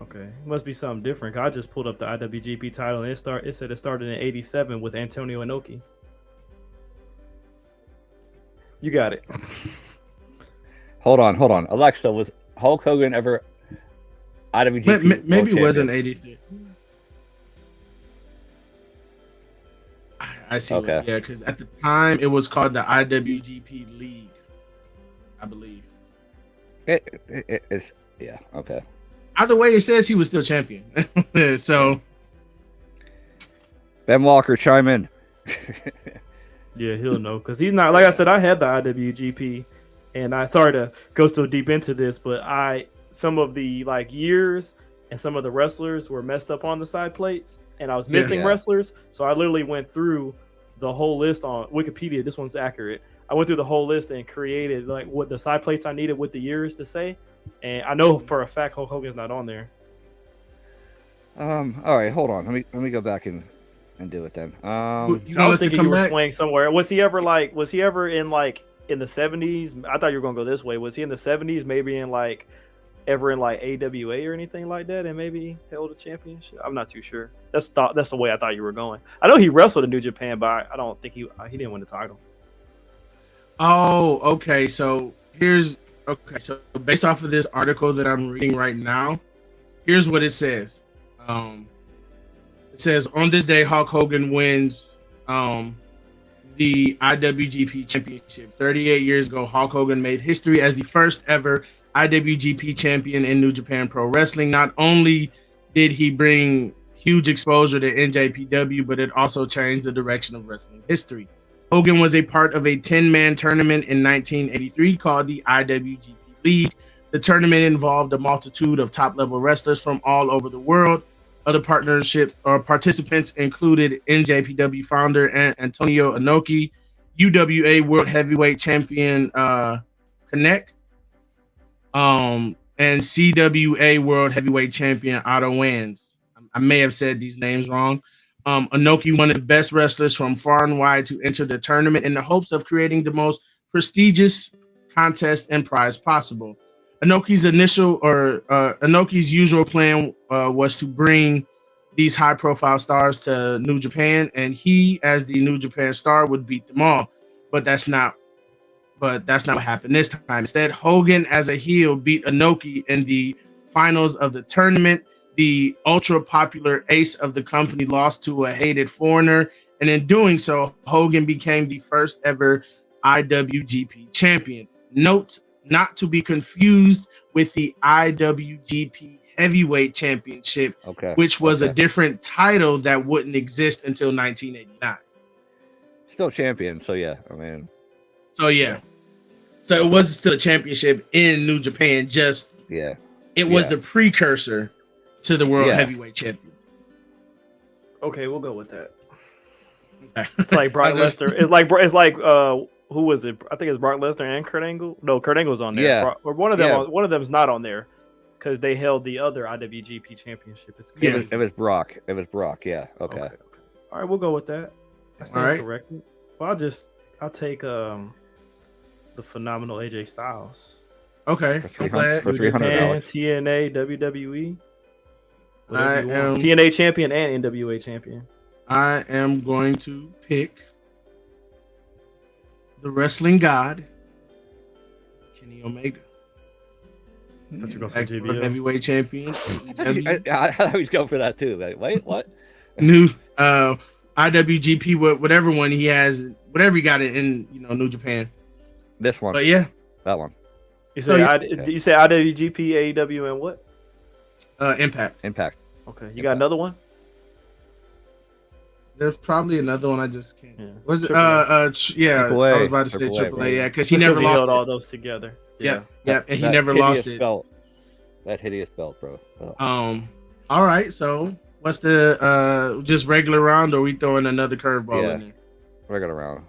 Okay, must be something different. I just pulled up the IWGP title and it said it started in '87 with Antonio Inoki. You got it. Hold on. Alexa, was Hulk Hogan ever IWGP? Maybe it World wasn't Champion? 83. I see. Okay. Yeah, because at the time it was called the IWGP League, I believe. It's yeah. Okay. Either way, it says he was still champion. So Ben Walker, chime in. Yeah, he'll know because he's not. Like I said, I had the IWGP, and I sorry to go so deep into this, but some of the like years and some of the wrestlers were messed up on the side plates, and I was missing Yeah. wrestlers, so I literally went through the whole list on Wikipedia. This one's accurate. I went through the whole list and created like what the side plates I needed with the years to say, and I know for a fact Hulk Hogan's not on there. All right, hold on. Let me go back and do it then. you I want was us to thinking come you were back? swaying somewhere. Was he ever in like in the 70s? I thought you were gonna go this way. Was he in the 70s? Maybe in like ever in like AWA or anything like that, and maybe held a championship? I'm not too sure. That's the way I thought you were going. I know he wrestled in New Japan, but I don't think he didn't win the title. Oh, okay. So so based off of this article that I'm reading right now, here's what it says. It says on this day, Hulk Hogan wins the IWGP Championship. 38 years ago, Hulk Hogan made history as the first ever IWGP champion in New Japan Pro Wrestling. Not only did he bring huge exposure to NJPW, but it also changed the direction of wrestling history. Hogan was a part of a 10-man tournament in 1983 called the IWGP League. The tournament involved a multitude of top-level wrestlers from all over the world. Other participants included NJPW founder Antonio Inoki, UWA World Heavyweight Champion Connect, and CWA World Heavyweight Champion Otto Wanz. I may have said these names wrong. Inoki, one of the best wrestlers from far and wide, to enter the tournament in the hopes of creating the most prestigious contest and prize possible. Inoki's usual plan was to bring these high-profile stars to New Japan, and he, as the New Japan star, would beat them all. But that's not what happened this time. Instead, Hogan, as a heel, beat Inoki in the finals of the tournament. The ultra-popular ace of the company lost to a hated foreigner, and in doing so, Hogan became the first ever IWGP champion. Note, not to be confused with the IWGP Heavyweight Championship, which was a different title that wouldn't exist until 1989. Still champion, so yeah. I mean, so it wasn't still a championship in New Japan. Just it was the precursor to the World Heavyweight Champion. Okay, we'll go with that. It's like Brock Lesnar. It's like who was it? I think it's Brock Lesnar and Kurt Angle. No, Kurt Angle's on there. Yeah. Or one of them. One of them's not on there. because they held the other IWGP Championship. It's Yeah. It was Brock. It was Brock. Yeah. Okay. All right, we'll go with that. I stand right. corrected. Well, I'll take the phenomenal AJ Styles. Okay. For I'm glad. for we just- $300. And TNA, WWE. I Whatever you want. am- TNA champion and NWA champion. I am going to pick the wrestling god, Kenny Omega. I thought you were gonna say Active JBL. heavyweight champion. I thought he was going for that too. Like, wait, what? New IWGP, whatever one he has, whatever he got in New Japan. This one. But yeah, That one. You say yeah. you say IWGP, AEW, and what? Impact. Impact. Okay, you got another one? There's probably another one I just can't. Yeah. Was it? Triple A. Yeah, Triple A. I was about to say Triple A, Triple A. baby. Yeah, because he Just never 'cause lost held it. all those together. Yeah, and he That never hideous lost it. Belt. That hideous belt, bro. Oh. All right. So what's the just regular round, or are we throwing another curveball Yeah. in there? Regular round.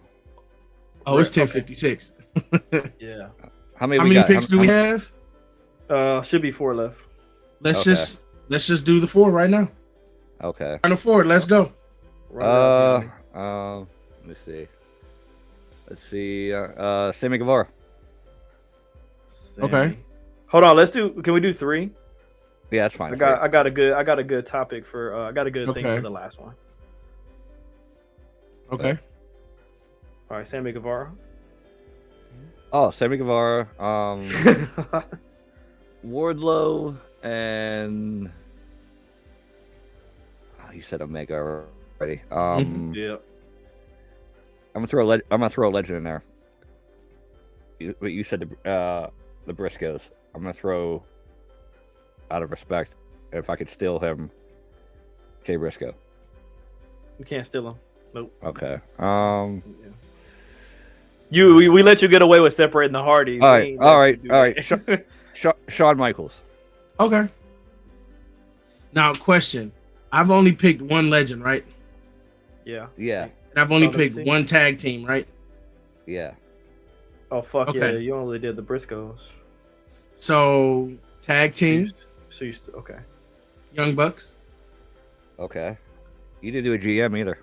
Oh, it's Okay. 10:56. Yeah. How many? How we many got? picks do we have? Should be 4 left. Let's Okay. just do the 4 right now. Okay. Round of 4. Let's go. Let me see. Let's see. Sammy Guevara. Okay. Hold on. Can we do 3? Yeah, that's fine. I got a good topic for. I got a good thing Okay. for the last one. Okay. All right, Sammy Guevara. Oh, Sammy Guevara. Wardlow and you said Omega already. Yeah. I'm gonna throw a legend in there. You said the Briscoes. I'm gonna throw, out of respect, if I could steal him, Jay Briscoe. You can't steal him. Nope. Okay. We let you get away with separating the Hardys. All We right. ain't All let right. you do All right. that. Shawn Michaels. Okay. Now, question. I've only picked one legend, right? Yeah. Yeah. And I've only Oh, let me picked see. one tag team, right? Yeah. Oh fuck Okay. yeah! You only did the Briscoes. So, tag team, Okay. Young Bucks. Okay. You didn't do a GM either.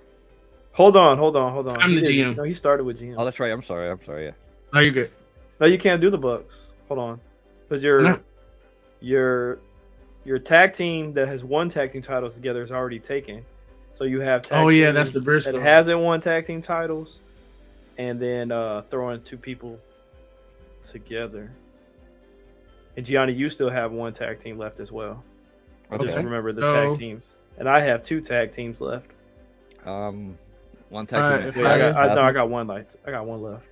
Hold on. I'm He the did- GM. No, he started with GM. Oh, that's right. I'm sorry. Yeah. No, you're good. No, you can't do the Bucks. Hold on, because No. your tag team that has won tag team titles together is already taken. So you have tag Oh yeah, team that's the that Briscoes. hasn't won tag team titles, and then throwing 2 people together. And Gianni, you still have 1 tag team left as well. Okay. Just remember the So- tag teams, and I have 2 tag teams left. One tag team. if Wait, I- I got one left. I got 1 left.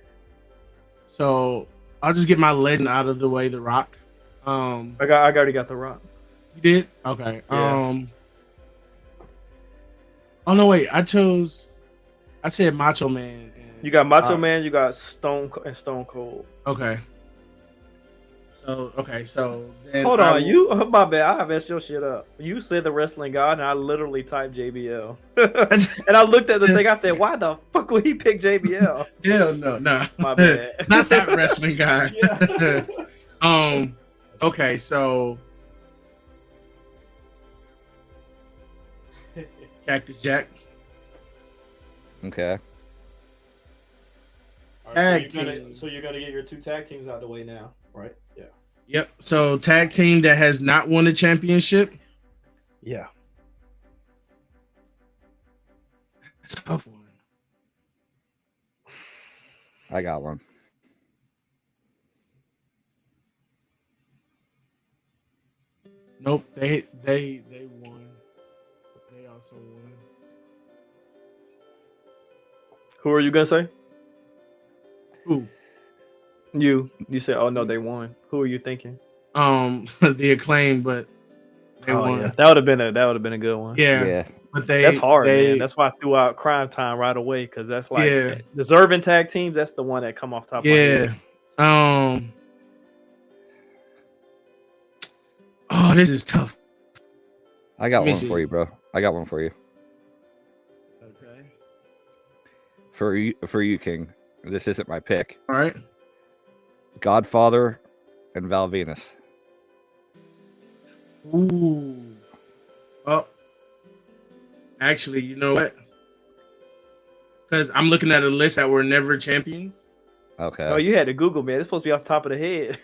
So, I'll just get my legend out of the way. The Rock. I already got the Rock. You did? Okay. Yeah. Oh no, wait. I said Macho Man. And, You got Macho Man. You got Stone Cold. Okay. So then Hold I on, will- you my bad. I messed your shit up. You said the wrestling god, and I literally typed JBL. And I looked at the thing. I said, "Why the fuck would he pick JBL?" Hell no, no. My bad. Not that wrestling guy. Yeah. Okay, so Cactus Jack. Okay. Tag so, team. you're gonna get your 2 tag teams out of the way now, right? Yeah. Yep. So tag team that has not won a championship. Yeah. That's a tough one. I got one. Nope. They won. They also won. Who are you gonna say? Who? You said, "Oh no, they won." Who are you thinking? The Acclaim, but they won. Yeah. That would have been a good one. Yeah. Yeah. But they That's hard, they, man. That's why I threw out Crime Time right away, because that's like Yeah. deserving tag teams. That's the one that come off top. Of my yeah. head. Oh, this is tough. I got Let me one see. for you, bro. I got one for you. Okay. For you, King. This isn't my pick. All right. Godfather and Val Venus. Ooh. Oh, actually, you know what? Because I'm looking at a list that were never champions. Okay. Oh, you had to Google, man. It's supposed to be off the top of the head.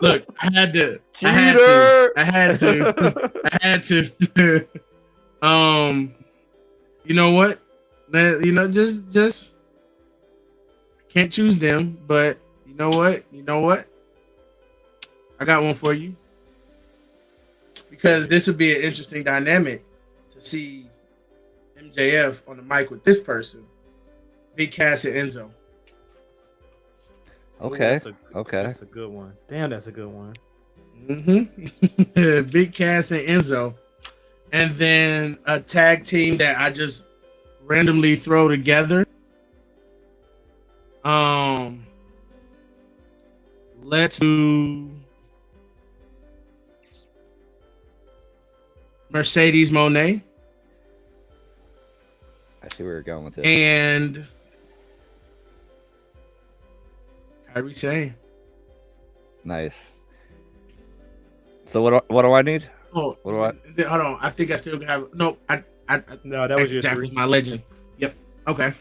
Look, I had to. Cheater! I had to. I had to. You know what? You know, just can't choose them. But you know what? You know what? I got one for you because this would be an interesting dynamic to see MJF on the mic with this person, Big Cass and Enzo. Okay. Ooh, Okay. That's a good one. Damn, that's a good one. Mm-hmm. Big Cass and Enzo, and then a tag team that I just randomly throw together. Let's do Mercedes Moné I see where you're going with this. and Kairi Sane. Nice. So what do I need? Oh, What hold on. I think I still have no. No, that was your Jack three. was my legend. Yep. Okay.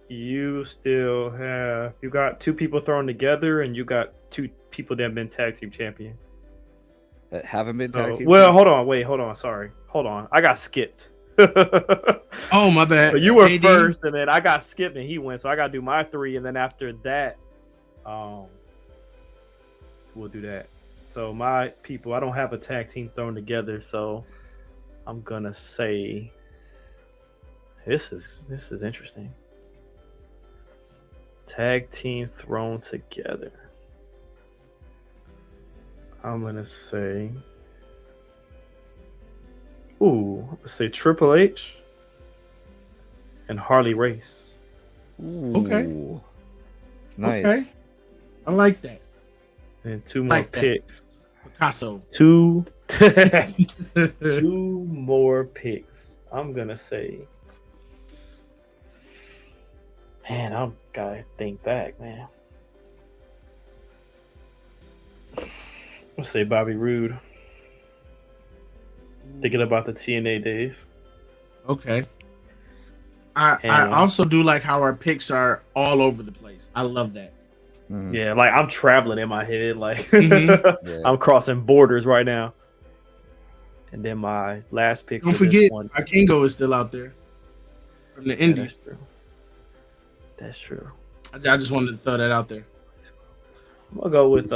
You still have you got two people thrown together, and you got two people that have been tag team champion. That haven't been So, tag team? well, hold on. Sorry, hold on. I got skipped. Oh, my bad. So you were AD? first, and then I got skipped, and he went. So I got to do my three, and then after that, we'll do that. So my people, I don't have a tag team thrown together, so I'm gonna say this is interesting. Tag team thrown together. I'm gonna say, let's say Triple H and Harley Race. Okay. Ooh. Nice. Okay. I like that. And two more Like that. picks. Picasso. Two more picks. I'm gonna say, man, I'm gotta think back, man. Let's say Bobby Roode. Thinking about the TNA days. Okay. I And- also do like how our picks are all over the place. I love that. Mhm. Yeah, like I'm traveling in my head, like Mhm. Yeah. I'm crossing borders right now. And then my last pick. Don't for this forget, one, our Kingo is still out there from the Yeah, Indies. that's true. That's true. I just wanted to throw that out there. I'm gonna go with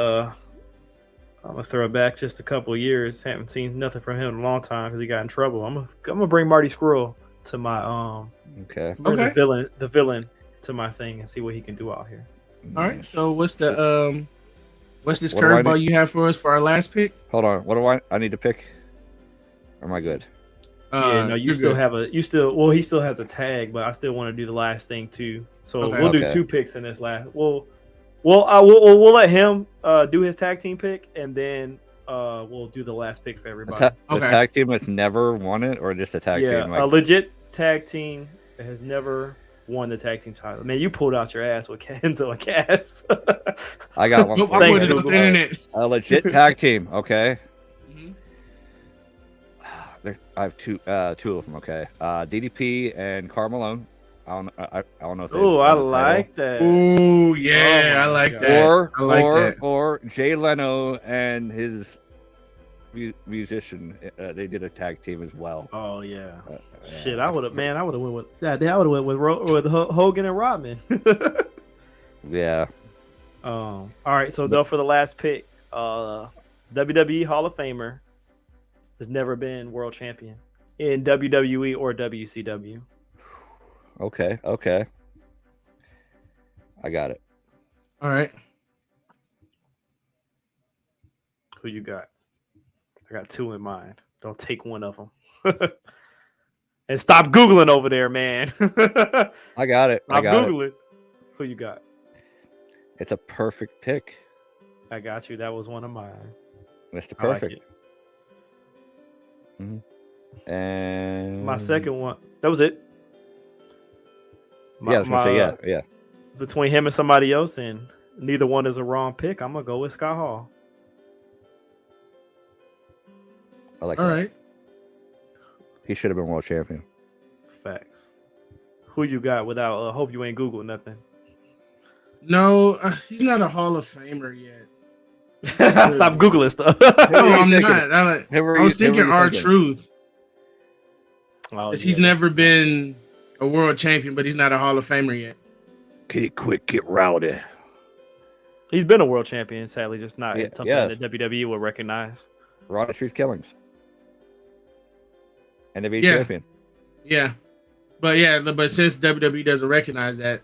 I'm gonna throw it back just a couple of years. Haven't seen nothing from him in a long time because he got in trouble. I'm gonna bring Marty Scurll to my Okay. bring Okay. the villain to my thing and see what he can do out here. All right. So what's this What do I curveball need? you have for us for our last pick? Hold on. What do I need to pick? Or am I good? Yeah, no, you you're still good. he still has a tag, but I still want to do the last thing too. So Okay. we'll do Okay. 2 picks in this last. We'll let him do his tag team pick, and then we'll do the last pick for The everybody. Okay. tag team that's never won it, or just a tag Yeah, team? a legit tag team that has never won the tag team title. Man, you pulled out your ass with Kenzo and Cass. I got one. Nope, for I Thanks, put it you. on Google. the internet. A legit tag team. Okay. Mhm. I have two of them. Okay. DDP and Carmelo. I don't know if they Oh, won I the title. like that. Ooh, yeah, Oh I my like God. that. I like that. or Jay Leno and his musician. They did a tag team as well. Oh yeah. Yeah. Shit, I would have went with with Hogan and Rodman. Yeah. All right, so though for the last pick, WWE Hall of Famer has never been world champion in WWE or WCW. Okay. I got it. All right. Who you got? I got 2 in mind. Don't take one of them. And stop Googling over there, man. Stop I got it. Googling. Who you got? It's a perfect pick. I got you. That was one of mine. Mr. I like Perfect. it. And My second one. That was it. Yeah, I was gonna say yeah. Between him and somebody else, and neither one is a wrong pick. I'm gonna go with Scott Hall. I like All that. right. He should have been world champion. Facts. Who you got without? Hope you ain't Google nothing. No, he's not a Hall of Famer yet. Stop googling stuff. No, were you I'm thinking? not. I Who were was you- who were thinking you our thinking? truth. Oh, He's never been a world champion, but he's not a Hall of Famer yet. Get quick, get rowdy. He's been a world champion, sadly, just not Yeah, something yes. that WWE will recognize. Roddy Street Killings. NWA Yeah. champion. Yeah, but since WWE doesn't recognize that,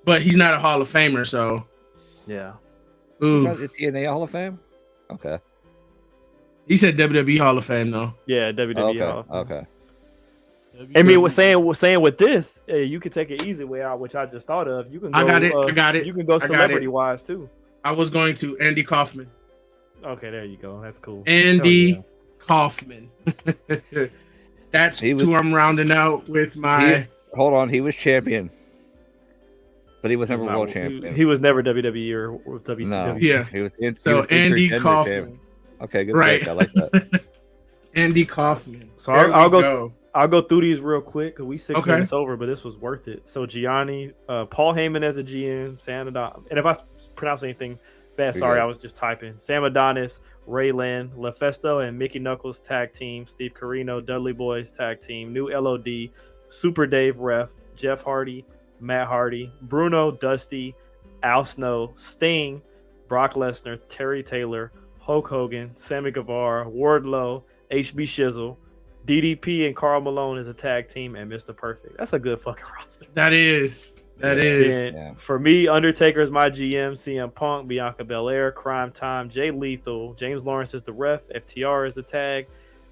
but he's not a Hall of Famer, so Yeah. He's not ooh, the TNA Hall of Fame? Okay. he said WWE Hall of Fame though. Yeah, WWE. Okay. Okay. I mean, was saying with this, you could take an easy way out, which I just thought of. You can go, I got it. I got it. You can go I got it. celebrity wise too. I was going to Andy Kaufman. Okay, there you go. That's cool. Andy Hell Kaufman. That's He was- who I'm rounding out with my. Hold on, he was champion. But he was yeah. never world champion. He was never WWE or WCW. No. Yeah. He was So Andy intergender Kaufman. champion. Okay, good Right. pick. I like that. Andy Kaufman. So There I'll we go. I'll go through these real quick because we 6 Okay. minutes over, but this was worth it. So Gianni, Paul Heyman as a GM, Sam Adonis, and if I pronounce anything bad, You're sorry, good. I was just typing. Sam Adonis, Ray Lynn, LaFesto and Mickey Knuckles tag team, Steve Corino, Dudley Boys tag team, new LOD, Super Dave ref, Jeff Hardy, Matt Hardy, Bruno, Dusty, Al Snow, Sting, Brock Lesnar, Terry Taylor, Hulk Hogan, Sammy Guevara, Wardlow, HB Shizzle, DDP and Karl Malone as a tag team, and Mr. Perfect. That's a good fucking roster. That is. And Yeah. for me, Undertaker is my GM, CM Punk, Bianca Belair, Crime Time, Jay Lethal, James Lawrence is the ref, FTR is the tag,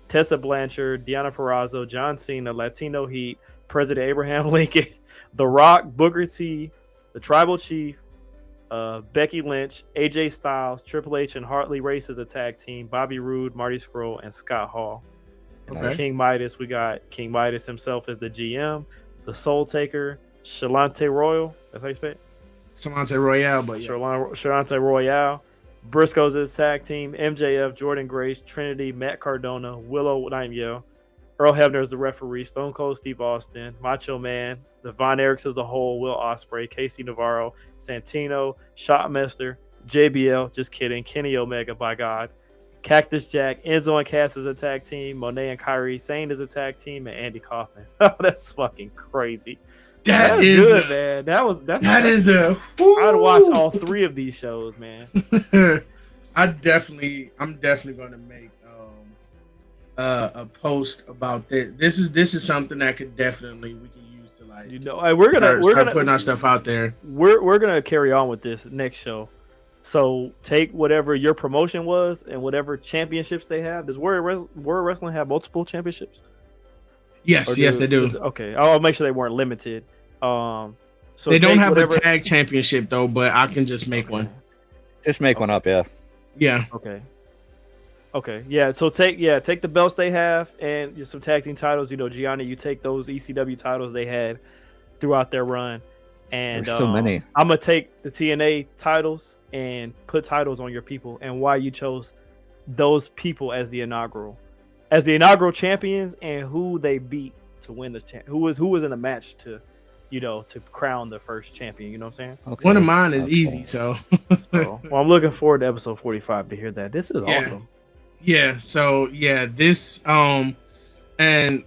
Tessa Blanchard, Deonna Purrazzo, John Cena, Latino Heat, President Abraham Lincoln, The Rock, Booker T, the Tribal Chief, Becky Lynch, AJ Styles, Triple H, and Hartley Race as a tag team, Bobby Roode, Marty Scurll, and Scott Hall. And for Okay. King Midas, we got King Midas himself as the GM, the Soul Taker, Shalante Royal. That's how you say it? Samantha Royale, but yeah. Shalante Royale. Briscoes as tag team, MJF, Jordan Grace, Trinity, Matt Cardona, Willow Nightingale. Earl Hebner is the referee, Stone Cold Steve Austin, Macho Man, the Von Erichs as a whole, Will Ospreay, Casey Navarro, Santino, Shotmaster, JBL, just kidding, Kenny Omega, by God, Cactus Jack, Enzo and Cass as a tag team, Monet and Kyrie Sane as a tag team, and Andy Kaufman. Oh, that's fucking crazy. That That's is good, a- man. That's That is a. I'd watch all 3 of these shows, man. I'm definitely going to make a post about this. This is something that we can use to like. You know, hey, we're gonna putting our stuff out there. we're gonna carry on with this next show. So take whatever your promotion was and whatever championships they have. Does Warrior Wrestling have multiple championships? Yes, Or yes, they do. Okay, I'll make sure they weren't limited. So They don't take have whatever. a tag championship though, but I can just make one. Just make one up, yeah. Yeah, Okay. Yeah. So take the belts they have and some tag team titles. You know, Gianni, you take those ECW titles they had throughout their run. And There's so many. I'm gonna take the TNA titles and put titles on your people and why you chose those people as the inaugural champions and who they beat to win the who was in the match to crown the first champion. You know what I'm saying? Okay. one of mine is Okay. easy. So So, well, I'm looking forward to episode 45 to hear that. This is Yeah. awesome. yeah, so yeah, this and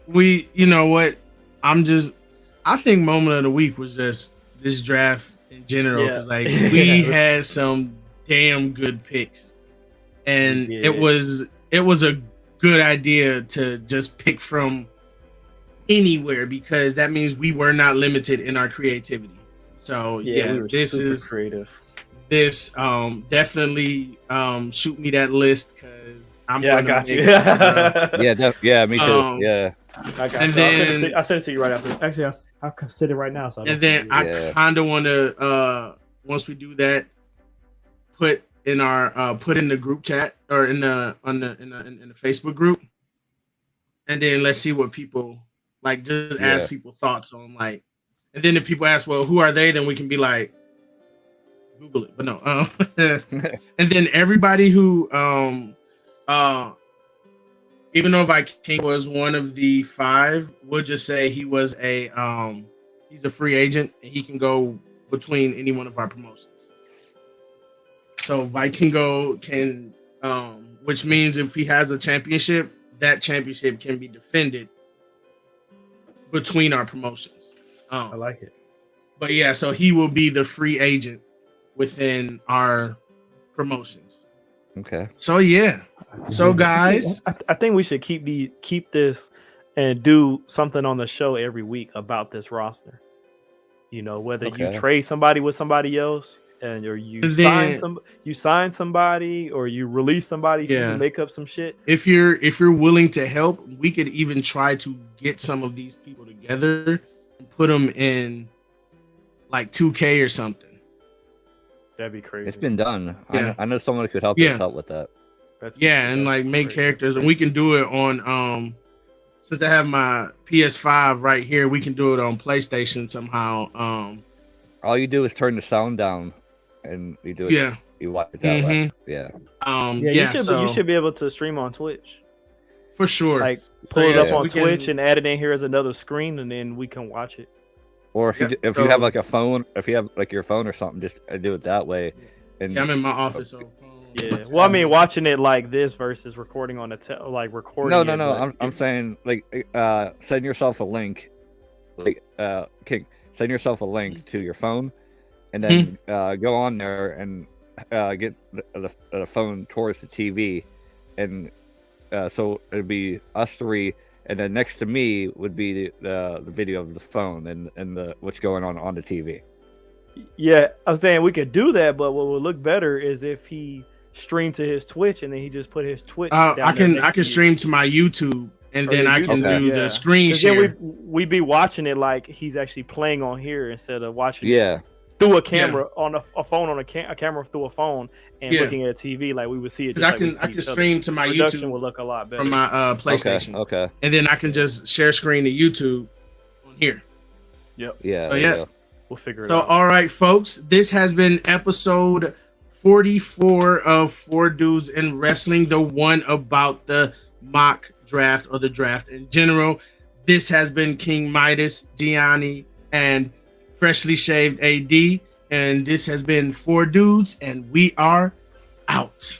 we, you know what? I think moment of the week was just this draft in general Yeah. because like Yeah, we it was- had some damn good picks, and We it did. was a good idea to just pick from anywhere because that means we were not limited in our creativity. So yeah, we were this super is creative. this definitely shoot me that list because I'm Yeah, I gonna got you. make it, bro. Yeah, me too. Um, yeah. I got And you. then- I'll send it to you right after. Actually, I'll send it right now. So And then I Yeah. kind of want to once we do that, put in the group chat or in the Facebook group, and then let's see what people like. Just ask Yeah. people thoughts on like, and then if people ask, well, who are they? Then we can be like, Google it. But no, and then everybody who even though Viking was one of the 5, we'll just say he was he's a free agent and he can go between any one of our promotions. So Vikingo can, which means if he has a championship, that championship can be defended between our promotions. I like it. But yeah, so he will be the free agent within our promotions. Okay. So yeah. So guys, I think we should keep this and do something on the show every week about this roster. You know, whether you trade somebody with somebody else, or you sign somebody, or you release somebody to make up some shit. If you're willing to help, we could even try to get some of these people together and put them in like 2K or something. That'd be crazy. It's been done. Yeah. I know someone who could help us out with that. And like make characters, and we can do it on since I have my PS5 right here, we can do it on PlayStation somehow. All you do is turn the sound down, and you do it. Yeah, you watch it that way. Yeah. You should be able to stream on Twitch for sure. Like pull it up on Twitch and add it in here as another screen, and then we can watch it. Or if you have like a phone, if you have like your phone or something, just do it that way. And I'm in my office. So yeah. Well, I mean, watching it like this versus recording on recording. No. I'm saying like send yourself a link, like King. Send yourself a link to your phone, and then go on there and get the phone towards the TV, and so it'd be us 3. And then next to me would be the video of the phone and the what's going on the TV. Yeah, I'm saying we could do that, but what would look better is if he streamed to his Twitch and then he just put his Twitch. I can stream to my YouTube and then I can do the screen share. Then we'd be watching it like he's actually playing on here instead of watching it through a camera on a phone on a camera through a phone and looking at a TV like we would see it. Because I can stream to my YouTube will look a lot better from my PlayStation. Okay. And then I can just share screen to YouTube on here. Yep. Yeah. So we'll figure it out. So all right, folks, this has been episode 44 of 4 Dudes in Wrestling, the one about the mock draft or the draft in general. This has been King Midas, Gianni, and Freshly Shaved AD, and this has been 4 Dudes, and we are out.